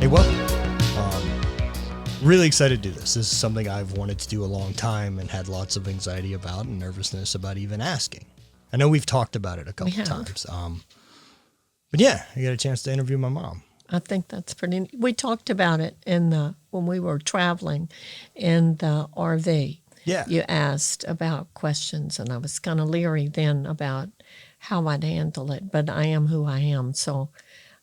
welcome. Really excited to do this. This is something I've wanted to do a long time and had lots of anxiety about and nervousness about even asking. I know we've talked about it a couple times. But yeah, I got a chance to interview my mom. I think that's pretty. We talked about it when we were traveling in the RV. Yeah. You asked about questions, and I was kind of leery then about how I'd handle it. But I am who I am, so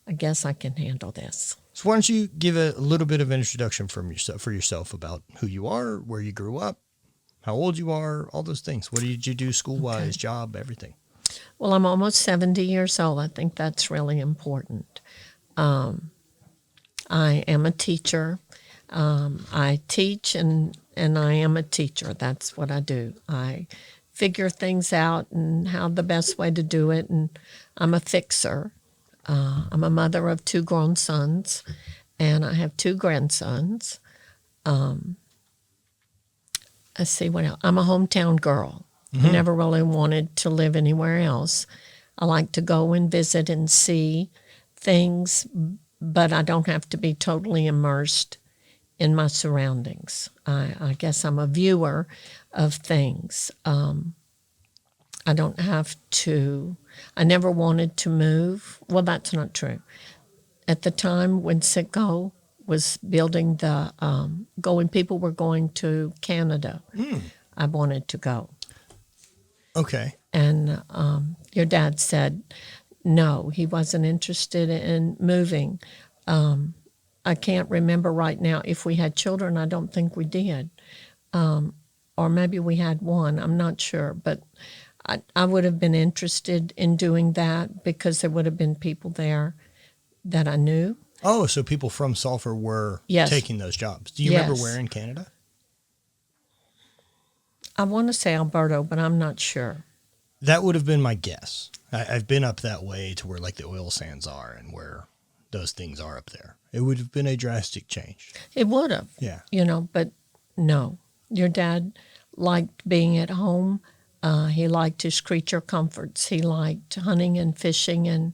I guess I can handle this. So why don't you give a little bit of an introduction for yourself about who you are, where you grew up, how old you are, all those things. What did you do school-wise, job, everything? Well, I'm almost 70 years old. I think that's really important. I am a teacher. I teach and I am a teacher. That's what I do. I figure things out and how the best way to do it, and I'm a fixer. I'm a mother of 2 grown sons, and I have 2 grandsons. Let's see what else. I'm a hometown girl. I never really wanted to live anywhere else. I like to go and visit and see things, but I don't have to be totally immersed in my surroundings. I guess I'm a viewer of things. I don't have to. I never wanted to move. Well, that's not true. At the time when Sitco was building when people were going to Canada, I wanted to go. Okay. And your dad said no, he wasn't interested in moving. I can't remember right now if we had children. I don't think we did. Or maybe we had one. I'm not sure. But I would have been interested in doing that because there would have been people there that I knew. Oh, so people from Sulphur were taking those jobs. Do you remember where in Canada? I want to say Alberta, but I'm not sure. That would have been my guess. I've been up that way to where like the oil sands are and where those things are up there. It would have been a drastic change. It would have. Yeah. But no. Your dad liked being at home. He liked his creature comforts. He liked hunting and fishing and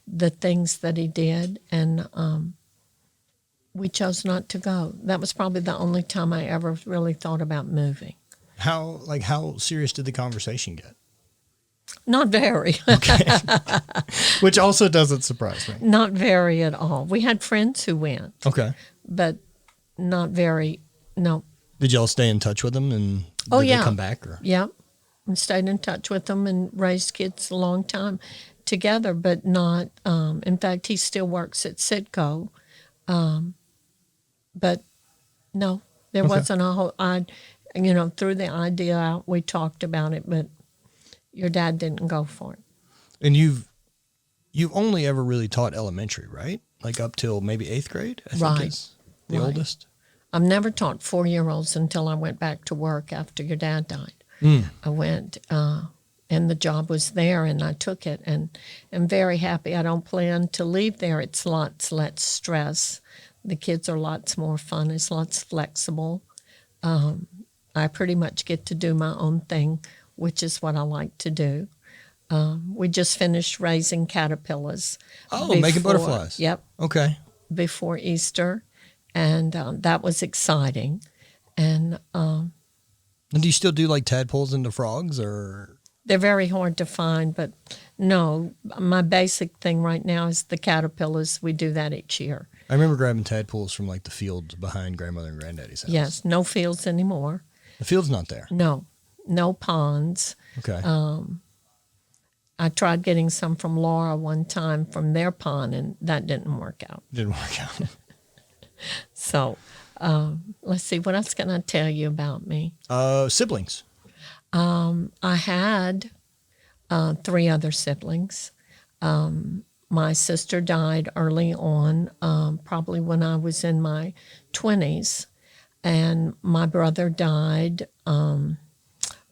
the things that he did. And we chose not to go. That was probably the only time I ever really thought about moving. How serious did the conversation get? Not very. Okay. Which also doesn't surprise me. Not very at all. We had friends who went. Okay. But not very, no. Did y'all stay in touch with them and did they come back? Or? Yeah. And stayed in touch with them and raised kids a long time together, but not, in fact, he still works at Sitco. But no, there wasn't a whole, threw the idea out, we talked about it, but your dad didn't go for it. And you've only ever really taught elementary, right? Like up till maybe 8th grade, I think is the oldest. I've never taught 4-year-olds until I went back to work after your dad died. I went, and the job was there, and I took it, and I'm very happy. I don't plan to leave there. It's lots less stress. The kids are lots more fun. It's lots flexible. I pretty much get to do my own thing, which is what I like to do. We just finished raising caterpillars. Making butterflies. Yep. Okay. Before Easter, and that was exciting. And do you still do like tadpoles into frogs, or? They're very hard to find, but no, my basic thing right now is the caterpillars. We do that each year. I remember grabbing tadpoles from like the fields behind grandmother and granddaddy's house. Yes, no fields anymore. The field's not there. No ponds. Okay. I tried getting some from Laura one time from their pond, and that didn't work out. Didn't work out. So, let's see, what else can I tell you about me? Siblings. I had 3 other siblings. My sister died early on, probably when I was in my 20s, and my brother died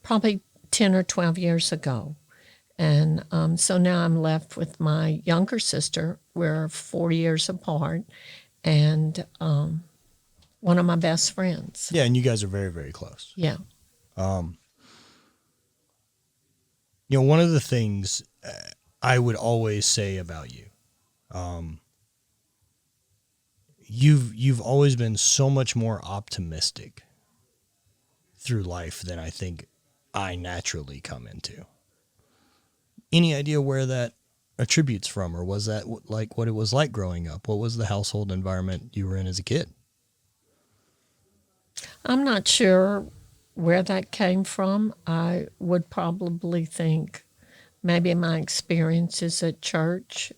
probably 10 or 12 years ago. And so now I'm left with my younger sister. We're 4 years apart, and one of my best friends. Yeah, and you guys are very, very close. Yeah. One of the things I would always say about you you've always been so much more optimistic through life than I think I naturally come into. Any idea where that attributes from, or was that like what it was like growing up? What was the household environment you were in as a kid? I'm not sure where that came from. I would probably think maybe my experiences at church.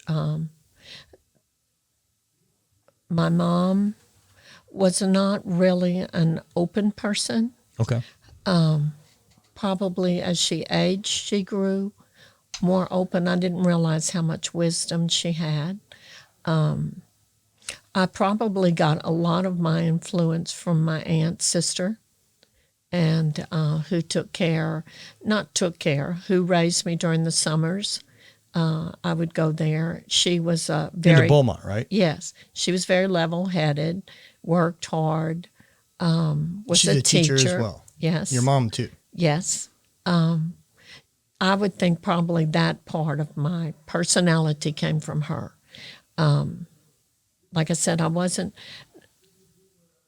My mom was not really an open person. Okay. Probably as she aged, she grew more open. I didn't realize how much wisdom she had. I probably got a lot of my influence from my aunt's sister, and who who raised me during the summers. I would go there. She was very... Into Beaumont, right? Yes. She was very level-headed, worked hard, was She's a teacher as well. Yes. Your mom, too. Yes. I would think probably that part of my personality came from her. Like I said, I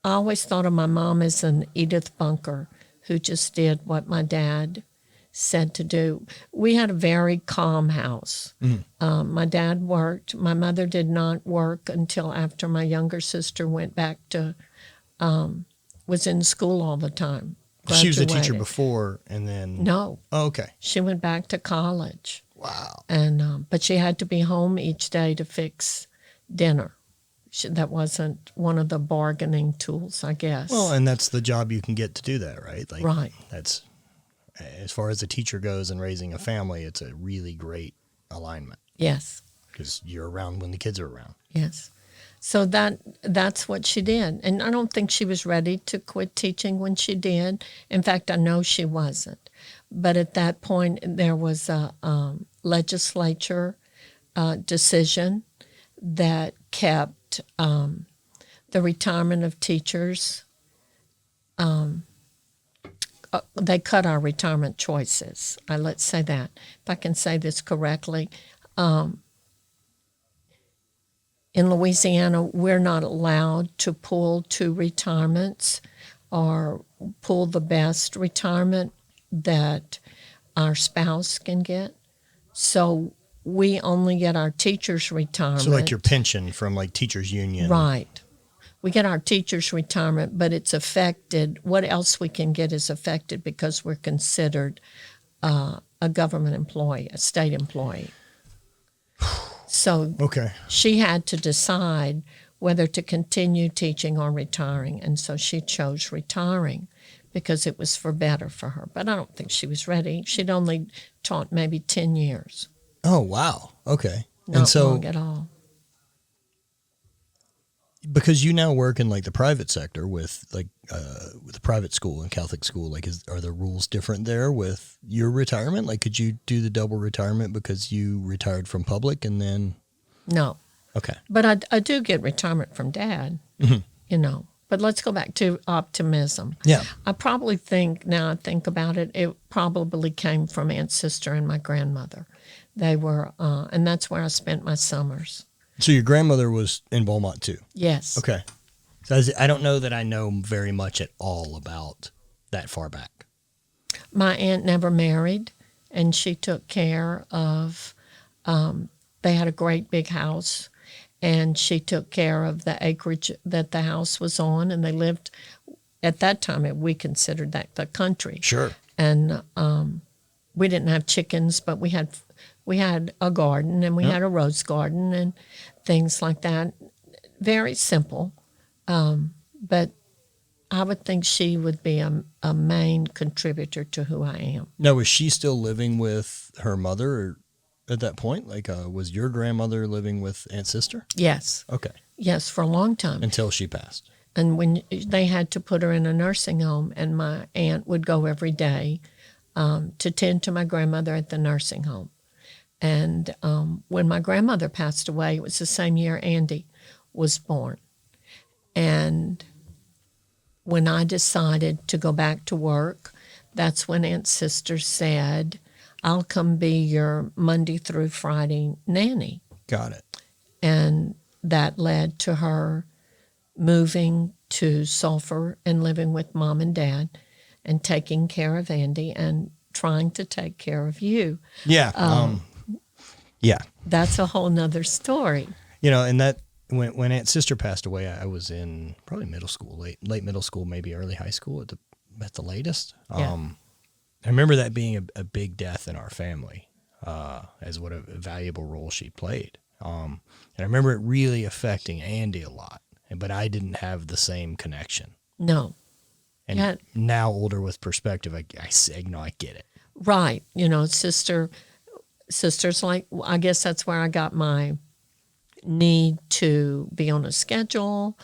always thought of my mom as an Edith Bunker who just did what my dad said to do. We had a very calm house. My dad worked. My mother did not work until after my younger sister went back to, was in school all the time. She was a teacher Graduated. Before and then... No. Oh, okay. She went back to college. Wow. And but she had to be home each day to fix dinner. That wasn't one of the bargaining tools, I guess. Well, and that's the job you can get to do that, right? Like, right. That's, as far as a teacher goes and raising a family, it's a really great alignment. Yes. Because you're around when the kids are around. Yes. So that's what she did. And I don't think she was ready to quit teaching when she did. In fact, I know she wasn't. But at that point, there was a legislature decision that kept the retirement of teachers. They cut our retirement choices. Let's say that. If I can say this correctly. In Louisiana, we're not allowed to pull two retirements or pull the best retirement that our spouse can get. So we only get our teacher's retirement. So like your pension from like teachers union. Right. We get our teacher's retirement, but it's affected. What else we can get is affected because we're considered a government employee, a state employee. So okay. She had to decide whether to continue teaching or retiring, and so she chose retiring because it was for better for her. But I don't think she was ready. She'd only taught maybe 10 years. Oh, wow. Okay. Not long at all. Because you now work in like the private sector with a private school and Catholic school, like are the rules different there with your retirement? Like could you do the double retirement because you retired from public and then? No. Okay. But I do get retirement from Dad, But let's go back to optimism. Yeah. I probably think, now I think about it, it probably came from Aunt Sister and my grandmother. They were, and that's where I spent my summers. So your grandmother was in Beaumont too? Yes. Okay. So I don't know that I know very much at all about that far back. My aunt never married, and she took care of, they had a great big house, and she took care of the acreage that the house was on, and they lived, at that time, we considered that the country. Sure. And we didn't have chickens, but we had a garden, and we had a rose garden and things like that. Very simple. But I would think she would be a main contributor to who I am. Now, was she still living with her mother at that point? Like, was your grandmother living with Aunt Sister? Yes. Okay. Yes, for a long time. Until she passed. And when they had to put her in a nursing home, and my aunt would go every day to tend to my grandmother at the nursing home. And when my grandmother passed away, it was the same year Andy was born. And when I decided to go back to work, that's when Aunt Sister said, I'll come be your Monday through Friday nanny. Got it. And that led to her moving to Sulphur and living with Mom and Dad and taking care of Andy and trying to take care of you. Yeah. Yeah. That's a whole nother story. And that when Aunt's sister passed away, I was in probably middle school, late middle school, maybe early high school at the latest. Yeah. I remember that being a big death in our family, as what a valuable role she played. And I remember it really affecting Andy a lot, but I didn't have the same connection. No. And now older with perspective, I get it. Right. Sisters like, I guess that's where I got my need to be on a schedule,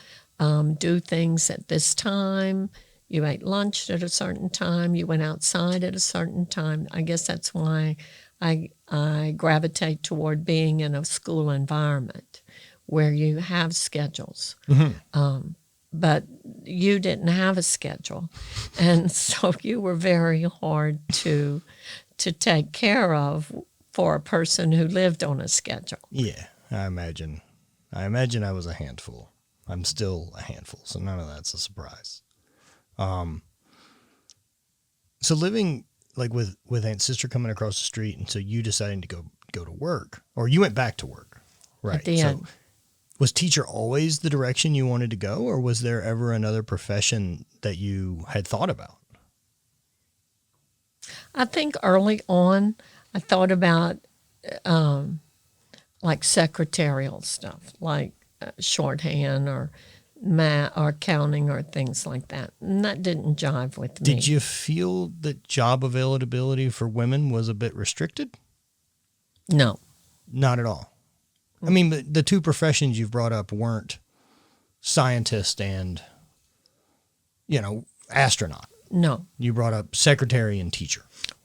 do things at this time. You ate lunch at a certain time. You went outside at a certain time. I guess that's why I gravitate toward being in a school environment where you have schedules. Mm-hmm. But you didn't have a schedule. And so you were very hard to take care of for a person who lived on a schedule. Yeah, I imagine I was a handful. I'm still a handful, so none of that's a surprise. So living like with Aunt's sister coming across the street, and so you deciding to go to work, or you went back to work, right? At the end. So was teacher always the direction you wanted to go, or was there ever another profession that you had thought about? I think early on I thought about like secretarial stuff, like shorthand or math or accounting or things like that. And that didn't jive with me. Did you feel that job availability for women was a bit restricted? No. Not at all. I mean, the two professions you've brought up weren't scientist and, astronaut. No. You brought up secretary and teacher.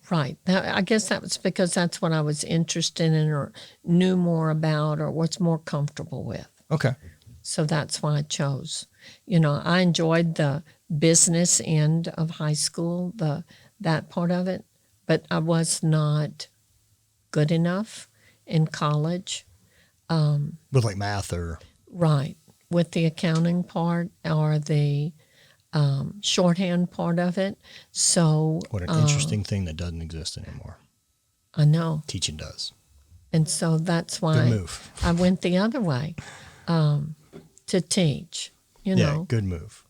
Right. I guess that was because that's what I was interested in or knew more about or was more comfortable with. Okay. So that's why I chose. I enjoyed the business end of high school, that part of it, but I was not good enough in college. With like math or... Right. With the accounting part or the shorthand part of it. So... What an interesting thing that doesn't exist anymore. I know. Teaching does. And so that's why good move. I went the other way to teach, Yeah, good move.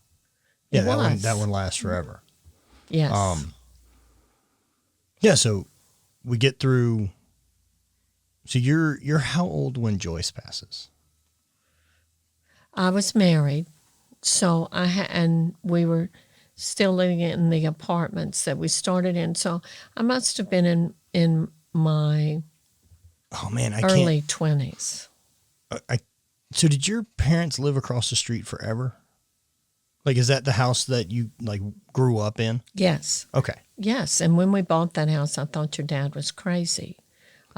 Yeah, that one lasts forever. Yes. Yeah, so we get through... So you're how old when Joyce passes? I was married, so and we were still living in the apartments that we started in. So I must have been in my early 20s. So did your parents live across the street forever? Like, is that the house that you grew up in? Yes. Okay. Yes, and when we bought that house, I thought your dad was crazy.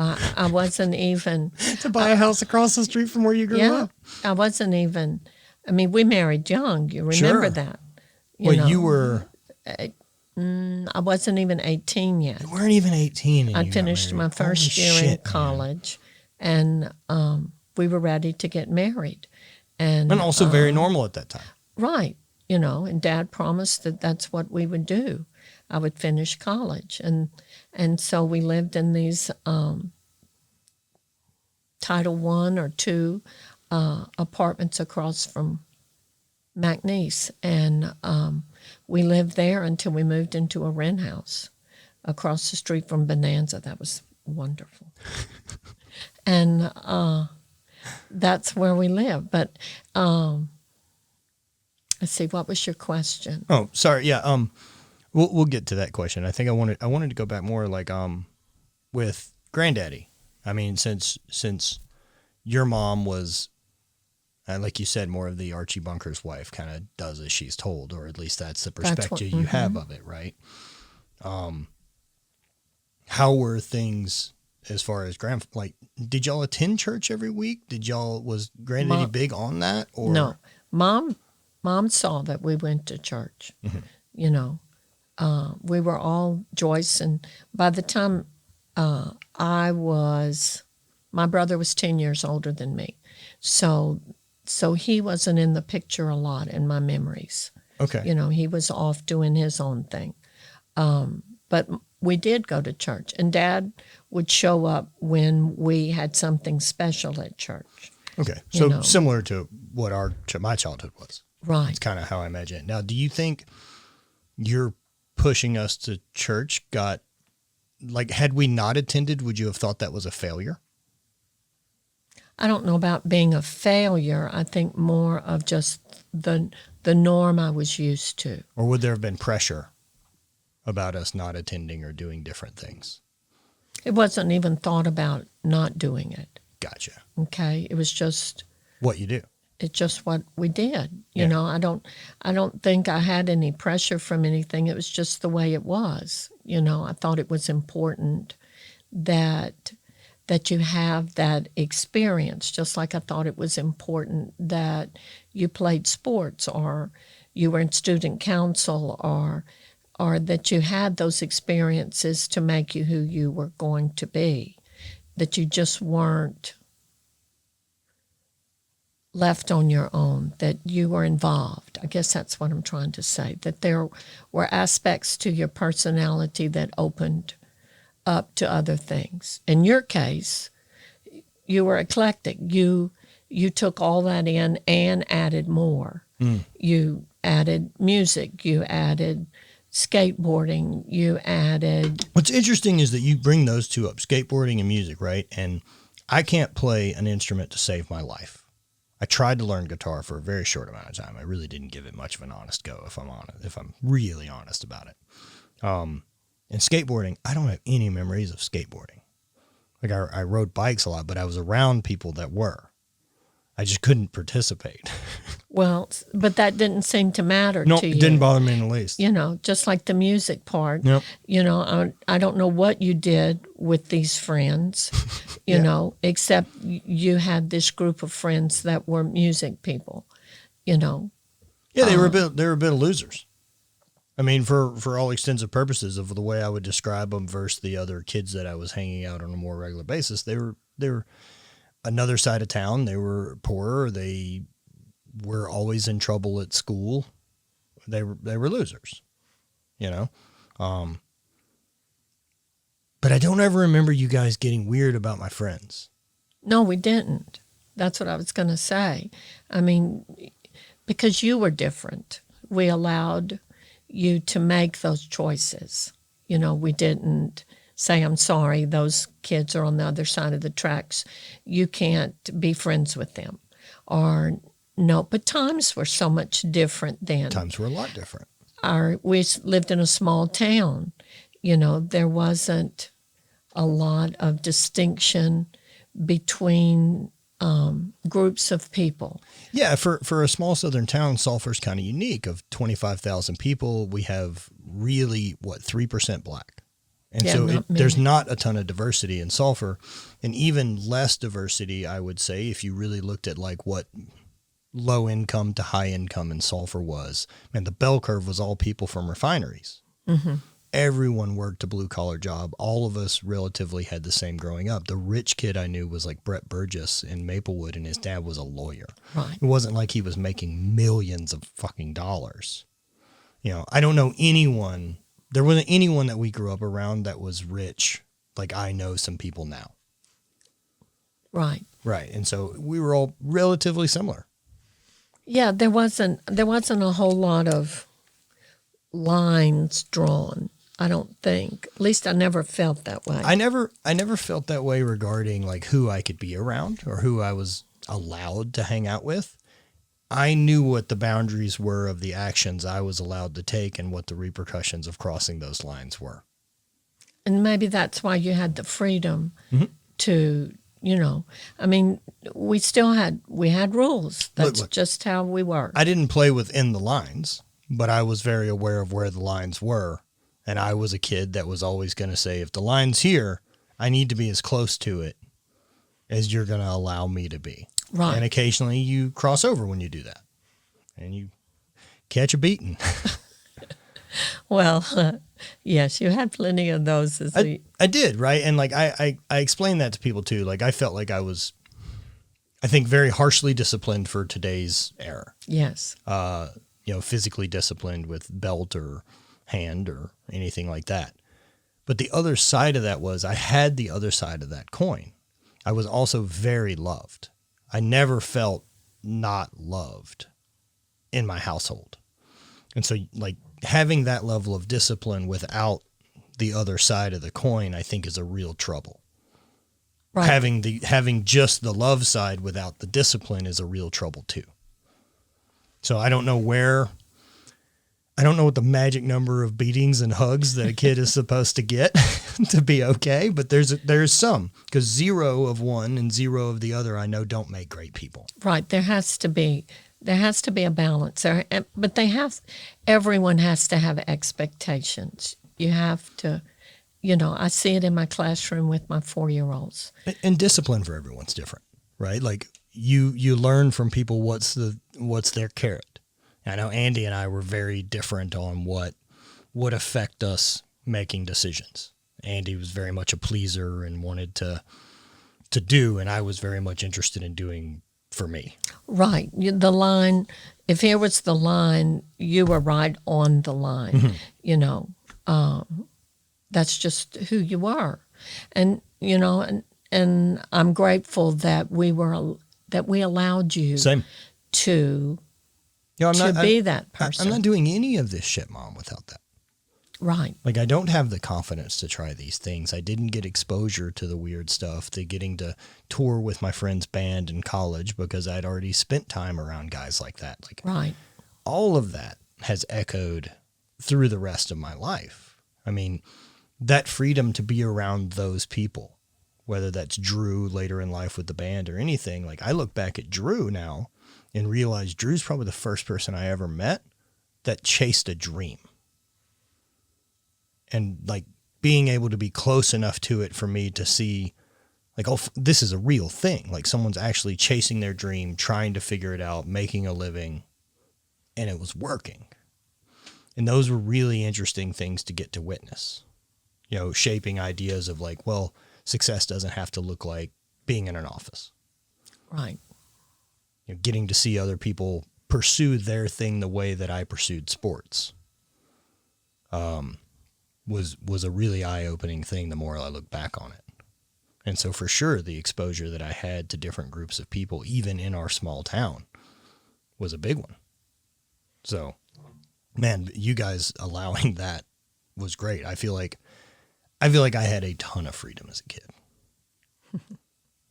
I wasn't even... to buy a house across the street from where you grew up? I wasn't even... I mean, we married young. You remember that. You were... I wasn't even 18 yet. You weren't even 18. I finished my first year in college, and we were ready to get married. And also very normal at that time. Right. And Dad promised that that's what we would do. I would finish college. And so we lived in these Title I or II apartments across from McNeese. And we lived there until we moved into a rent house across the street from Bonanza. That was wonderful. And that's where we lived. But let's see, what was your question? Oh, sorry. Yeah. We'll get to that question. I think I wanted to go back more with Granddaddy. I mean, since your mom was, like you said, more of the Archie Bunker's wife, kind of does as she's told, or at least that's the perspective you have of it, right? How were things as far as did y'all attend church every week? Was Granddaddy big on that? Or no, Mom saw that we went to church. Mm-hmm. We were all Joyce, and by the time my brother was 10 years older than me. So So he wasn't in the picture a lot in my memories. Okay. You know, he was off doing his own thing. But we did go to church, and Dad would show up when we had something special at church. Okay. You So know. similar to what my childhood was. Right. It's kind of how I imagine it. Now, do you think your pushing us to church got, like, had we not attended, would you have thought that was a failure? I don't know about being a failure. I think more of just the norm I was used to. Or would there have been pressure about us not attending or doing different things? It wasn't even thought about not doing it. Gotcha. Okay. It was just What you do. it's just what we did. Yeah. You know, I don't think I had any pressure from anything. It was just the way it was. You know, I thought it was important that you have that experience, just like I thought it was important that you played sports or you were in student council or that you had those experiences to make you who you were going to be, that you just weren't left on your own, that you were involved. I guess that's what I'm trying to say, that there were aspects to your personality that opened up to other things. In your case, you were eclectic. You took all that in and added more. You added music. You added skateboarding. You added... What's interesting is that you bring those two up, skateboarding and music, right? And I can't play an instrument to save my life. I tried to learn guitar for a very short amount of time. I really didn't give it much of an honest go, if I'm really honest about it. And skateboarding, I don't have any memories of skateboarding. Like I rode bikes a lot, but I was around people that were. I just couldn't participate. Well, but that didn't seem to matter No, to you. it didn't bother me in the least. You know, just like the music part. Yep. You know, I don't know what you did with these friends, you know, except you had this group of friends that were music people, you know. Yeah, they were a bit of losers. I mean, for all extensive purposes of the way I would describe them versus the other kids that I was hanging out on a more regular basis, they were another side of town. They were poorer. They were always in trouble at school. They were losers, you know. But I don't ever remember you guys getting weird about my friends. No, we didn't. That's what I was going to say. I mean, because you were different. We allowed you to make those choices. You know, we didn't say, I'm sorry, those kids are on the other side of the tracks. You can't be friends with them. Or no, but times were so much different then. Times were a lot different. We lived in a small town. You know, there wasn't a lot of distinction between groups of people. Yeah, for a small southern town, Sulphur's kind of unique. Of 25,000 people, we have really, 3% black. And Yeah, so not there's many. not a ton of diversity in Sulphur, and even less diversity, I would say, if you really looked at like what low income to high income in Sulphur was. Man, the bell curve was all people from refineries. Mm-hmm. Everyone worked a blue collar job. All of us relatively had the same growing up. The rich kid I knew was like Brett Burgess in Maplewood, and his dad was a lawyer. Right. It wasn't like he was making millions of fucking dollars. You know, I don't know anyone. There wasn't anyone that we grew up around that was rich. Like I know some people now. Right. Right. And so we were all relatively similar. Yeah, there wasn't a whole lot of lines drawn, I don't think. At least I never felt that way. I never felt that way regarding like who I could be around or who I was allowed to hang out with. I knew what the boundaries were of the actions I was allowed to take and what the repercussions of crossing those lines were. And maybe that's why you had the freedom Mm-hmm. to, you know, I mean, we had rules. That's Look. just how we were. I didn't play within the lines, but I was very aware of where the lines were. And I was a kid that was always going to say, if the line's here, I need to be as close to it as you're going to allow me to be. Right. And occasionally you cross over when you do that and you catch a beating. Well, yes, you had plenty of those. I did, right? And like I explained that to people too. Like I felt like I was I think very harshly disciplined for today's era. Yes. Physically disciplined with belt or hand or anything like that. But the other side of that was I had the other side of that coin. I was also very loved. I never felt not loved in my household. And so like having that level of discipline without the other side of the coin, I think is a real trouble. Right. Having just the love side without the discipline is a real trouble too. So I don't know what the magic number of beatings and hugs that a kid is supposed to get to be okay, but there's some, because 0 of one and 0 of the other I know don't make great people. Right. There has to be a balance there, but everyone has to have expectations. You have to, I see it in my classroom with my 4-year-olds. And discipline for everyone's different, right? Like you learn from people what's their carrot. I know Andy and I were very different on what would affect us making decisions. Andy was very much a pleaser and wanted to do, and I was very much interested in doing for me. Right. The line, if here was the line, you were right on the line, that's just who you are. And, and I'm grateful that we allowed you Same. to I'm be that person. I'm not doing any of this shit, Mom, without that. Right. Like, I don't have the confidence to try these things. I didn't get exposure to the weird stuff, to getting to tour with my friend's band in college because I'd already spent time around guys like that. Like, right. All of that has echoed through the rest of my life. I mean, that freedom to be around those people, whether that's Drew later in life with the band or anything, like I look back at Drew now and realize Drew's probably the first person I ever met that chased a dream. And like being able to be close enough to it for me to see like, oh, this is a real thing. Like someone's actually chasing their dream, trying to figure it out, making a living, and it was working. And those were really interesting things to get to witness, shaping ideas of like, well, success doesn't have to look like being in an office. Right. Getting to see other people pursue their thing the way that I pursued sports was a really eye-opening thing the more I look back on it. And so for sure, the exposure that I had to different groups of people, even in our small town, was a big one. So, man, you guys allowing that was great. I feel like I had a ton of freedom as a kid.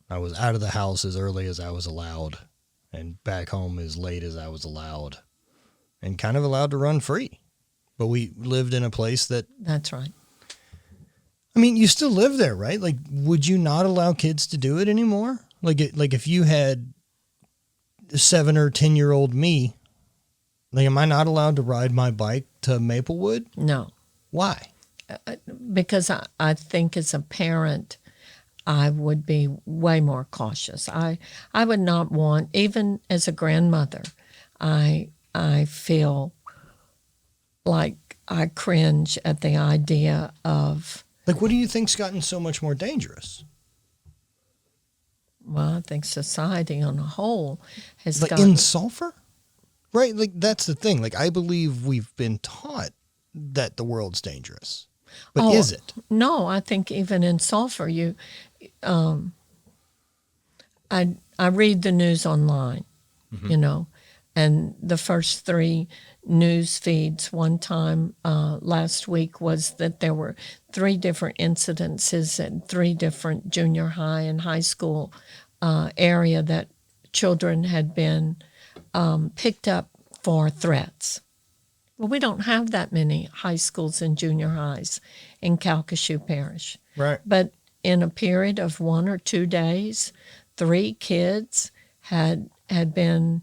I was out of the house as early as I was allowed and back home as late as I was allowed and kind of allowed to run free. But we lived in a place that... That's right. I mean, you still live there, right? Like, would you not allow kids to do it anymore? Like if you had 7 or 10-year-old me, like, am I not allowed to ride my bike to Maplewood? No. Why? Because I think as a parent, I would be way more cautious. I would not want, even as a grandmother, I feel like I cringe at the idea of... Like, what do you think's gotten so much more dangerous? Well, I think society on a whole has like gotten... in sulfur? Right? Like, that's the thing. Like, I believe we've been taught that the world's dangerous. But is it? No, I think even in sulfur, I read the news online, and the first 3 news feeds one time last week was that there were 3 different incidences at 3 different junior high and high school area that children had been picked up for threats. Well, we don't have that many high schools and junior highs in Calcasieu Parish. Right. But in a period of 1 or 2 days, 3 kids had been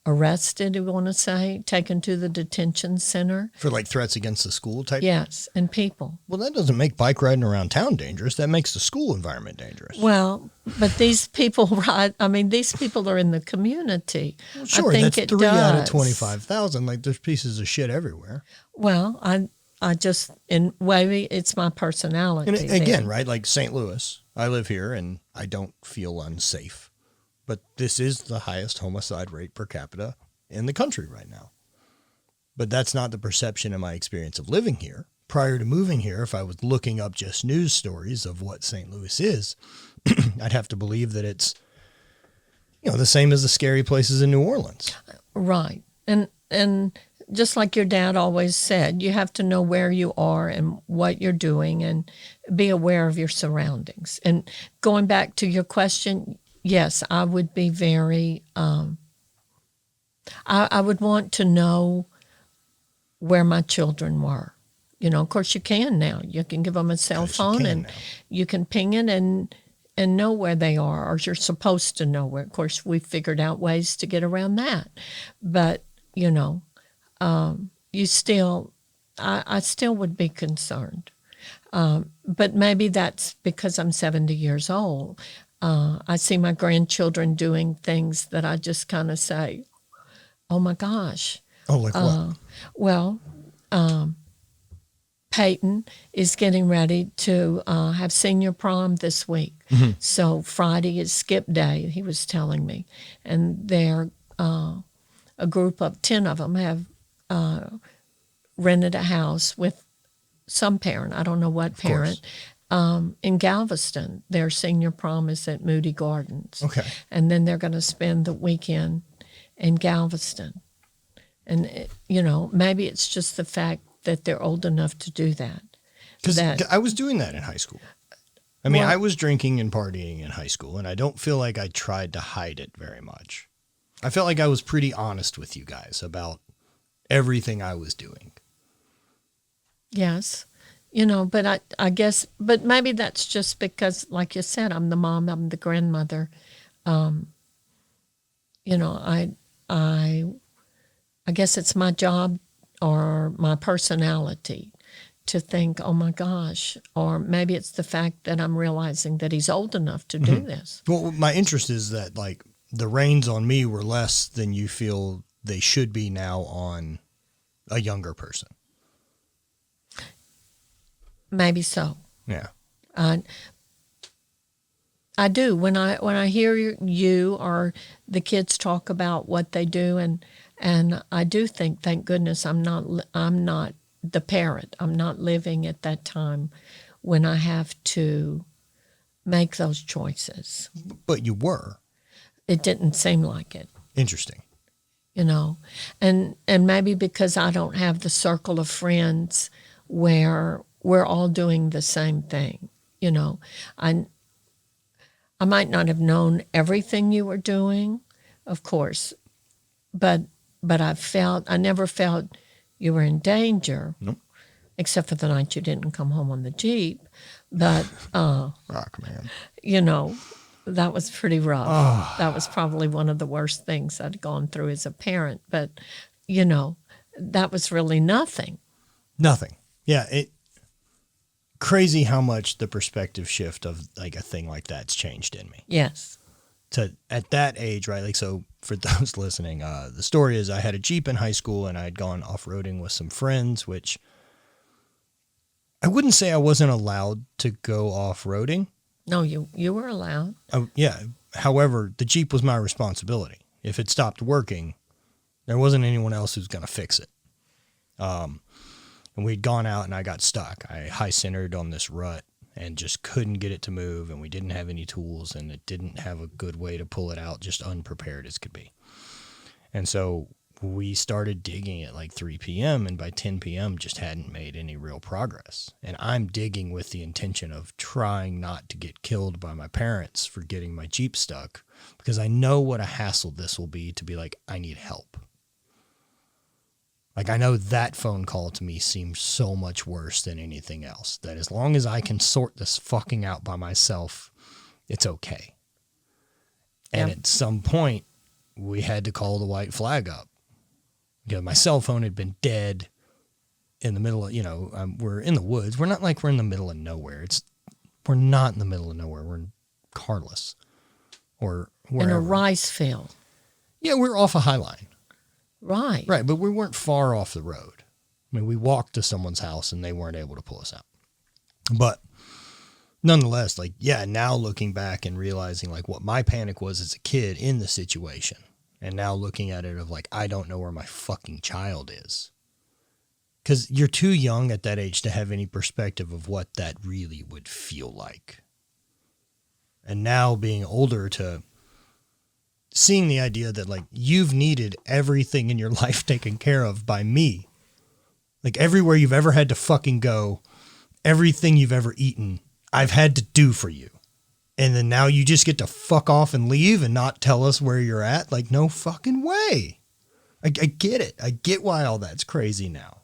arrested, I want to say, taken to the detention center. For like threats against the school type? Yes, and people. Well, that doesn't make bike riding around town dangerous. That makes the school environment dangerous. Well, but these people these people are in the community. Well, sure, I think that's 3 out of 25,000. Like, there's pieces of shit everywhere. Well, I just, in maybe it's my personality. And again, right, like St. Louis, I live here and I don't feel unsafe but this is the highest homicide rate per capita in the country right now. But that's not the perception in my experience of living here. Prior to moving here, if I was looking up just news stories of what St. Louis is, I'd have to believe that it's, the same as the scary places in New Orleans. Right. And just like your dad always said, you have to know where you are and what you're doing and be aware of your surroundings. And going back to your question, yes, I would be very, I would want to know where my children were. Of course you can now. You can give them a cell phone and you can ping it and know where they are, or you're supposed to know where. Of course, we figured out ways to get around that. But, you still, I still would be concerned. But maybe that's because I'm 70 years old. I see my grandchildren doing things that I just kind of say, oh my gosh. Oh, like what? Well, Peyton is getting ready to have senior prom this week. Mm-hmm. So Friday is skip day, he was telling me. And they're, a group of 10 of them have rented a house with some parent, I don't know what parent, in Galveston. Their senior prom is at Moody Gardens. Okay. And then they're going to spend the weekend in Galveston. And, maybe it's just the fact that they're old enough to do that. Because I was doing that in high school. I mean, I was drinking and partying in high school, and I don't feel like I tried to hide it very much. I felt like I was pretty honest with you guys about everything I was doing. Yes. But I guess, but maybe that's just because, like you said, I'm the mom, I'm the grandmother. I guess it's my job or my personality to think, oh my gosh, or maybe it's the fact that I'm realizing that he's old enough to do this. Well, my interest is that like the reins on me were less than you feel they should be now on a younger person. Maybe so. Yeah. I do when I hear you or the kids talk about what they do, and I do think, thank goodness I'm not the parent. I'm not living at that time when I have to make those choices. But you were. It didn't seem like it. Interesting. And maybe because I don't have the circle of friends where we're all doing the same thing. I might not have known everything you were doing, of course, but I never felt you were in danger. Nope. Except for the night you didn't come home on the Jeep. But, rock, man. That was pretty rough. Oh. That was probably one of the worst things I'd gone through as a parent. But, that was really nothing. Nothing. Yeah. Crazy how much the perspective shift of like a thing like that's changed in me. Yes. At that age, right? Like, so for those listening, the story is I had a Jeep in high school and I'd gone off-roading with some friends, which I wouldn't say I wasn't allowed to go off-roading. No, you were allowed. Yeah. However, the Jeep was my responsibility. If it stopped working, there wasn't anyone else who's going to fix it. And we'd gone out and I got stuck. I high-centered on this rut and just couldn't get it to move, and we didn't have any tools, and it didn't have a good way to pull it out, just unprepared as could be. And so we started digging at like 3 p.m., and by 10 p.m. just hadn't made any real progress. And I'm digging with the intention of trying not to get killed by my parents for getting my Jeep stuck, because I know what a hassle this will be to be like, I need help. Like, I know that phone call to me seems so much worse than anything else, that as long as I can sort this fucking out by myself, it's okay. And at some point, we had to call the white flag up. Because my cell phone had been dead in the middle of, we're in the woods. We're not like we're in the middle of nowhere. We're not in the middle of nowhere. We're in Carless or wherever. In a rice field. Yeah, we're off a high line. Right. Right, but we weren't far off the road. I mean, we walked to someone's house and they weren't able to pull us out. But nonetheless, like, yeah, now looking back and realizing like what my panic was as a kid in the situation, and now looking at it of like, I don't know where my fucking child is. Because you're too young at that age to have any perspective of what that really would feel like. And now being older to seeing the idea that like you've needed everything in your life taken care of by me. Like everywhere you've ever had to fucking go, everything you've ever eaten, I've had to do for you. And then now you just get to fuck off and leave and not tell us where you're at? Like, no fucking way. I get it. I get why all that's crazy now.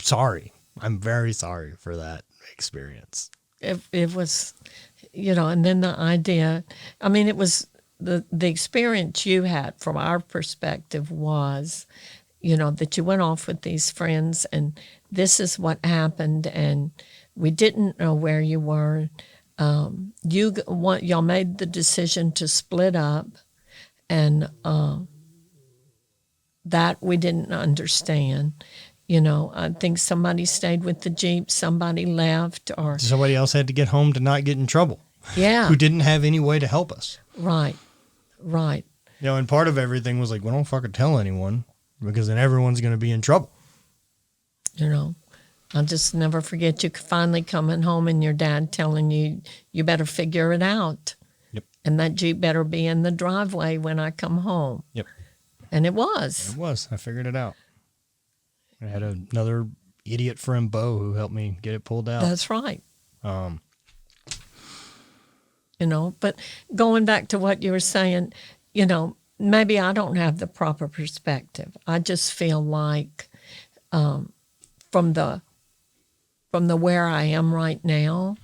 Sorry. I'm very sorry for that experience. It was, and then the idea, I mean, it was the experience you had from our perspective was, that you went off with these friends and this is what happened and we didn't know where you were. Y'all made the decision to split up, and that we didn't understand. I think somebody stayed with the Jeep, somebody left, or somebody else had to get home to not get in trouble. Yeah. Who didn't have any way to help us. Right. And part of everything was like, well, don't fucking tell anyone because then everyone's going to be in trouble. I'll just never forget you finally coming home and your dad telling you, you better figure it out. Yep. And that Jeep better be in the driveway when I come home. Yep. And it was. It was. I figured it out. I had another idiot friend, Bo, who helped me get it pulled out. That's right. But going back to what you were saying, maybe I don't have the proper perspective. I just feel like from the where I am right now,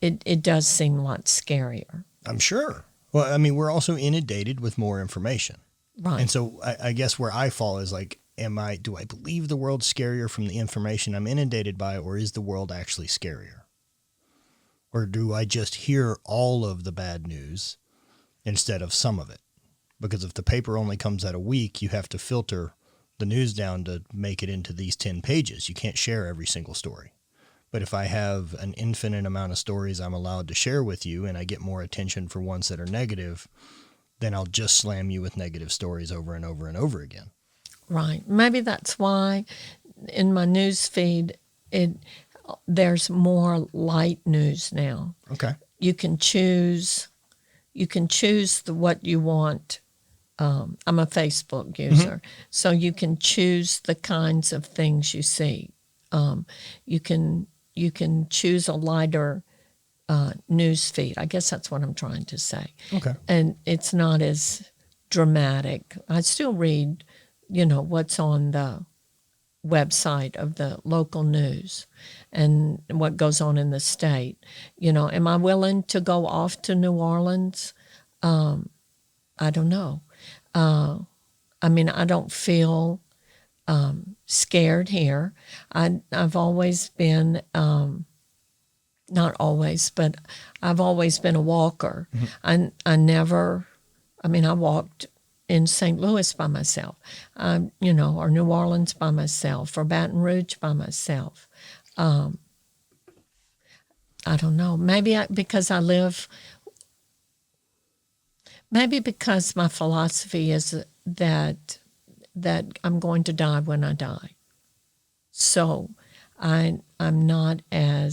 it does seem a lot scarier. I'm sure. Well, I mean, we're also inundated with more information. Right. And so I guess where I fall is like, do I believe the world's scarier from the information I'm inundated by, or is the world actually scarier? Or do I just hear all of the bad news instead of some of it? Because if the paper only comes out a week, you have to filter the news down to make it into these 10 pages. You can't share every single story. But if I have an infinite amount of stories I'm allowed to share with you and I get more attention for ones that are negative, then I'll just slam you with negative stories over and over and over again. Right. Maybe that's why in my news feed, there's more light news now. Okay. You can choose what you want. I'm a Facebook user, so you can choose the kinds of things you see. You can choose a lighter news feed. I guess that's what I'm trying to say. Okay. And it's not as dramatic. I still read, what's on the website of the local news and what goes on in the state. Am I willing to go off to New Orleans? I don't know. I mean, I don't feel scared here. I've always been, not always, but I've always been a walker. Mm-hmm. I walked in St. Louis by myself, or New Orleans by myself, or Baton Rouge by myself. I don't know. Maybe because my philosophy is that I'm going to die when I die. So I'm not a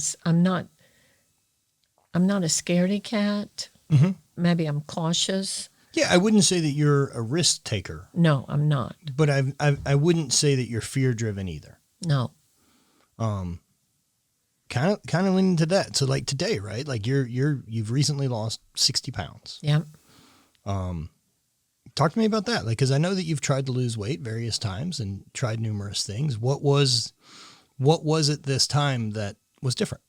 scaredy cat. Mm-hmm. Maybe I'm cautious. Yeah, I wouldn't say that you're a risk taker. No, I'm not. But I wouldn't say that you're fear driven either. No. Kind of leaning to that. So like today, right? Like you've recently lost 60 pounds. Yeah. Talk to me about that. Like, cause I know that you've tried to lose weight various times and tried numerous things. What was it this time that was different?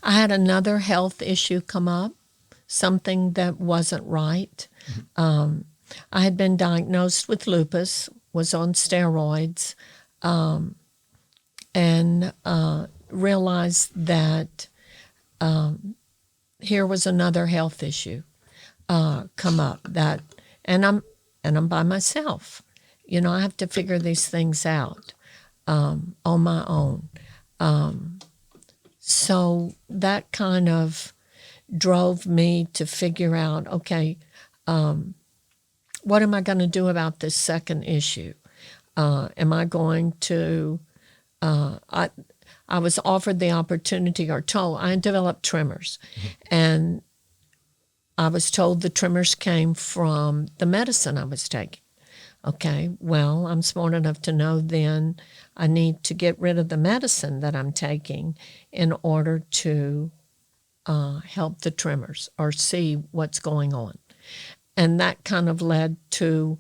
I had another health issue come up, something that wasn't right. Mm-hmm. I had been diagnosed with lupus, was on steroids, and realized that here was another health issue come up. And I'm by myself. I have to figure these things out. on my own. So that kind of drove me to figure out, okay, what am I going to do about this second issue? Am I going to, I was offered the opportunity or told, I developed tremors, and I was told the tremors came from the medicine I was taking. Okay, well, I'm smart enough to know then I need to get rid of the medicine that I'm taking in order to help the tremors or see what's going on. And that kind of led to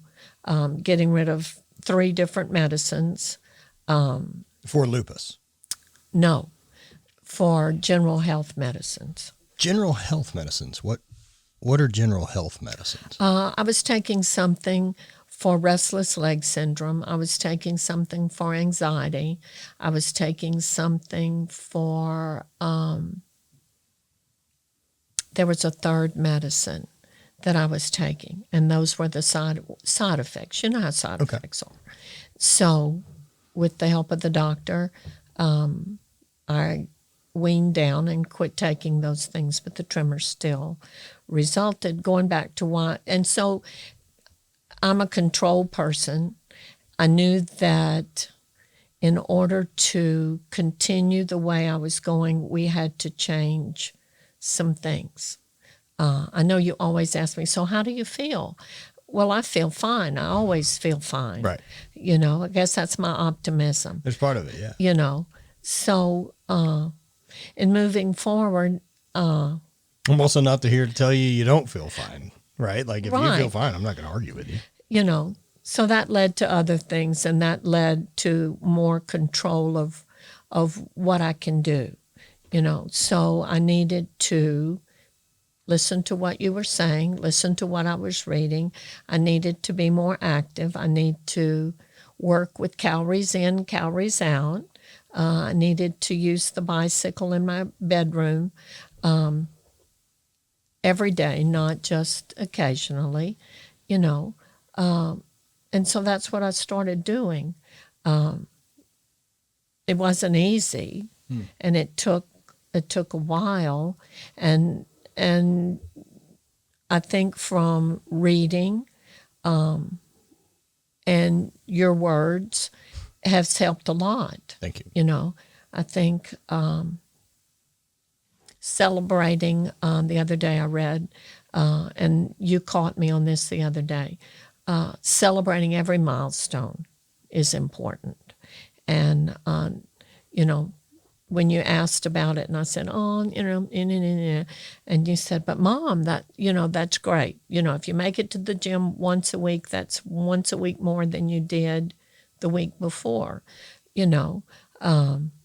getting rid of 3 different medicines. For lupus? No, for general health medicines. General health medicines? What are general health medicines? I was taking something for restless leg syndrome. I was taking something for anxiety. I was taking something for, there was a third medicine that I was taking, and those were the side effects. You know how side effects are. So with the help of the doctor, I weaned down and quit taking those things, but the tremors still resulted, going back to why. And so I'm a control person. I knew that in order to continue the way I was going, we had to change some things. I know you always ask me, so how do you feel? Well, I feel fine. I always feel fine. Right. You know, I guess that's my optimism. There's part of it, yeah. You know, so in moving forward. I'm also not here to tell you don't feel fine, right? Like if you feel fine, I'm not going to argue with you. You know, so that led to other things, and that led to more control of what I can do. You know, so I needed to listen to what you were saying, listen to what I was reading. I needed to be more active. I need to work with calories in, calories out. I needed to use the bicycle in my bedroom every day, not just occasionally, you know. And so that's what I started doing. It wasn't easy, and it took a while, and I think from reading and your words has helped a lot. Thank you. You know, I think celebrating, the other day I read, and you caught me on this the other day, celebrating every milestone is important. And, you know, when you asked about it and I said, oh, you know, and you said, but Mom, that, you know, that's great. You know, if you make it to the gym once a week, that's once a week more than you did the week before. You know,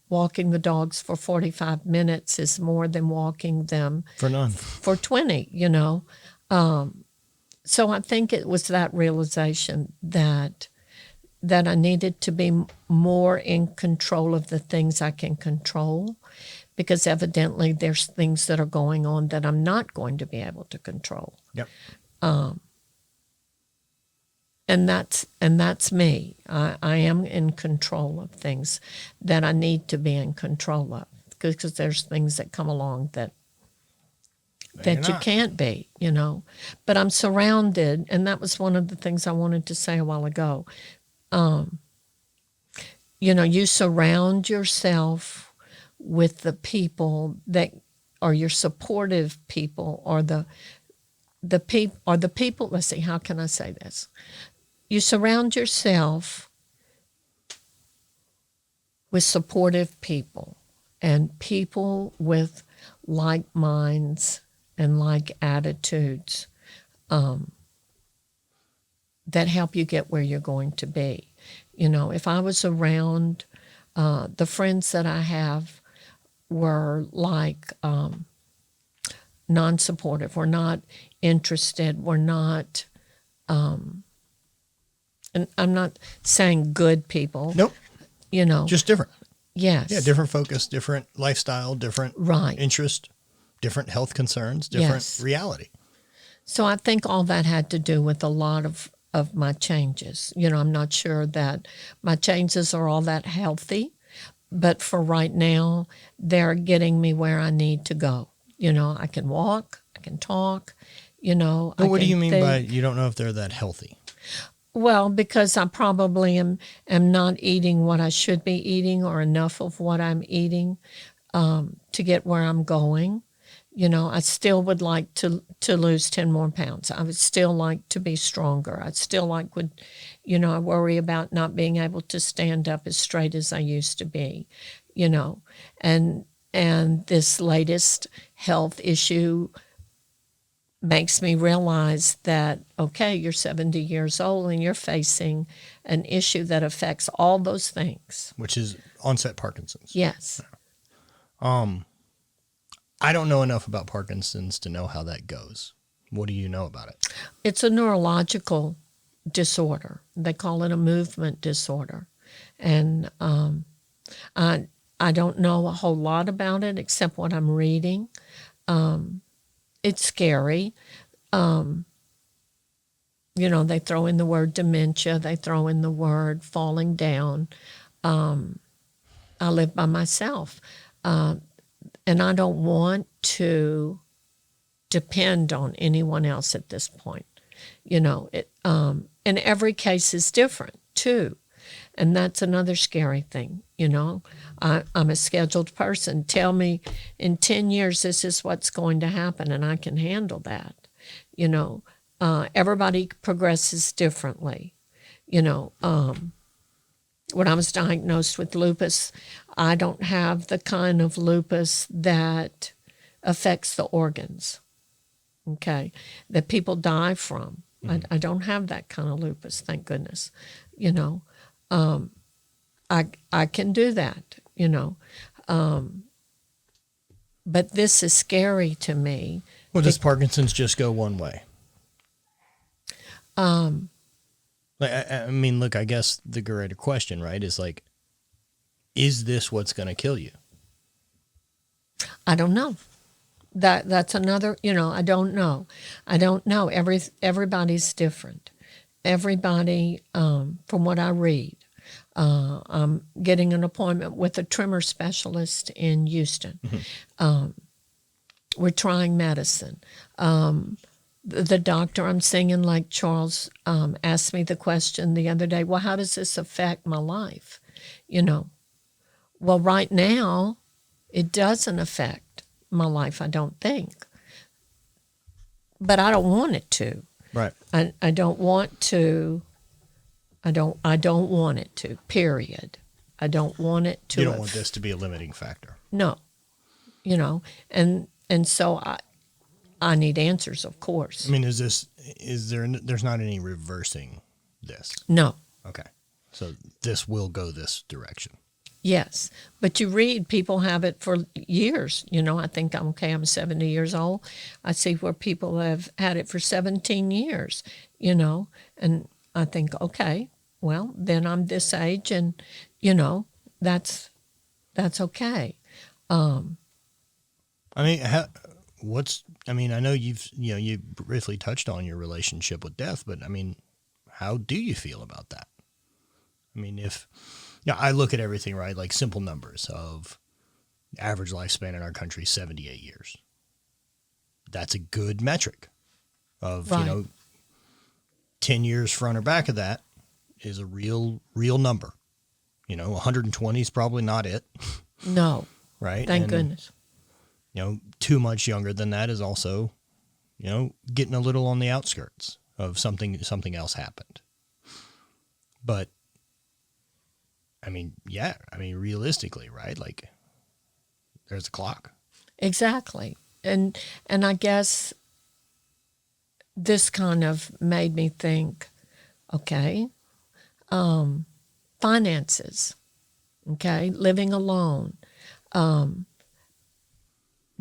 walking the dogs for 45 minutes is more than walking them for none for 20, you know. So I think it was that realization that I needed to be more in control of the things I can control, because evidently there's things that are going on that I'm not going to be able to control. Yep. And that's me. I am in control of things that I need to be in control of, because there's things that come along that you can't be, you know. But I'm surrounded, and that was one of the things I wanted to say a while ago. You know, you surround yourself with the people that are your supportive people, or the people. Let's see, how can I say this? You surround yourself with supportive people and people with like minds and like attitudes that help you get where you're going to be. You know, if I was around, the friends that I have were like non-supportive, were not interested, were not, and I'm not saying good people. Nope. You know. Just different. Yes. Yeah, different focus, different lifestyle, different interest, different health concerns, different reality. So I think all that had to do with a lot of of my changes. I'm not sure that my changes are all that healthy, but for right now, they're getting me where I need to go. I can walk, I can talk, But what do you mean by you don't know if they're that healthy? Well, because I probably am not eating what I should be eating or enough of what I'm eating to get where I'm going. I still would like to lose 10 more pounds. I would still like to be stronger. I still I worry about not being able to stand up as straight as I used to be, and this latest health issue makes me realize that, okay, you're 70 years old and you're facing an issue that affects all those things. Which is onset Parkinson's. Yes. I don't know enough about Parkinson's to know how that goes. What do you know about it? It's a neurological disorder. They call it a movement disorder. And I don't know a whole lot about it except what I'm reading. It's scary. They throw in the word dementia. They throw in the word falling down. I live by myself. And I don't want to depend on anyone else at this point. And every case is different, too. And that's another scary thing, I'm a scheduled person. Tell me in 10 years this is what's going to happen, and I can handle that. Everybody progresses differently. When I was diagnosed with lupus, I don't have the kind of lupus that affects the organs, okay, that people die from. Mm-hmm. I don't have that kind of lupus, thank goodness. I can do that, but this is scary to me. Well, does Parkinson's just go one way? Look, I guess the greater question, right, is like, is this what's going to kill you? I don't know. That's another, I don't know. Everybody's different. Everybody, from what I read, I'm getting an appointment with a tremor specialist in Houston. Mm-hmm. We're trying medicine. The doctor I'm seeing in Lake Charles asked me the question the other day, well, how does this affect my life? Well, right now, it doesn't affect my life, I don't think. But I don't want it to. Right. I don't want to. I don't want it to, period. I don't want it to. You don't want this to be a limiting factor. No. And so I need answers, of course. There's not any reversing this? No. Okay. So this will go this direction. Yes. But you read people have it for years. I think, I'm 70 years old. I see where people have had it for 17 years, and I think, okay, well, then I'm this age and, that's okay. I know you briefly touched on your relationship with death, but how do you feel about that? I look at everything, right? Like simple numbers of average lifespan in our country, 78 years. That's a good metric of, right. 10 years front or back of that is a real number. 120 is probably not it. No. Right. Thank goodness. Too much younger than that is also, getting a little on the outskirts of something else happened. But, realistically, right? Like, there's a clock. Exactly. And I guess this kind of made me think, okay, finances, okay, living alone,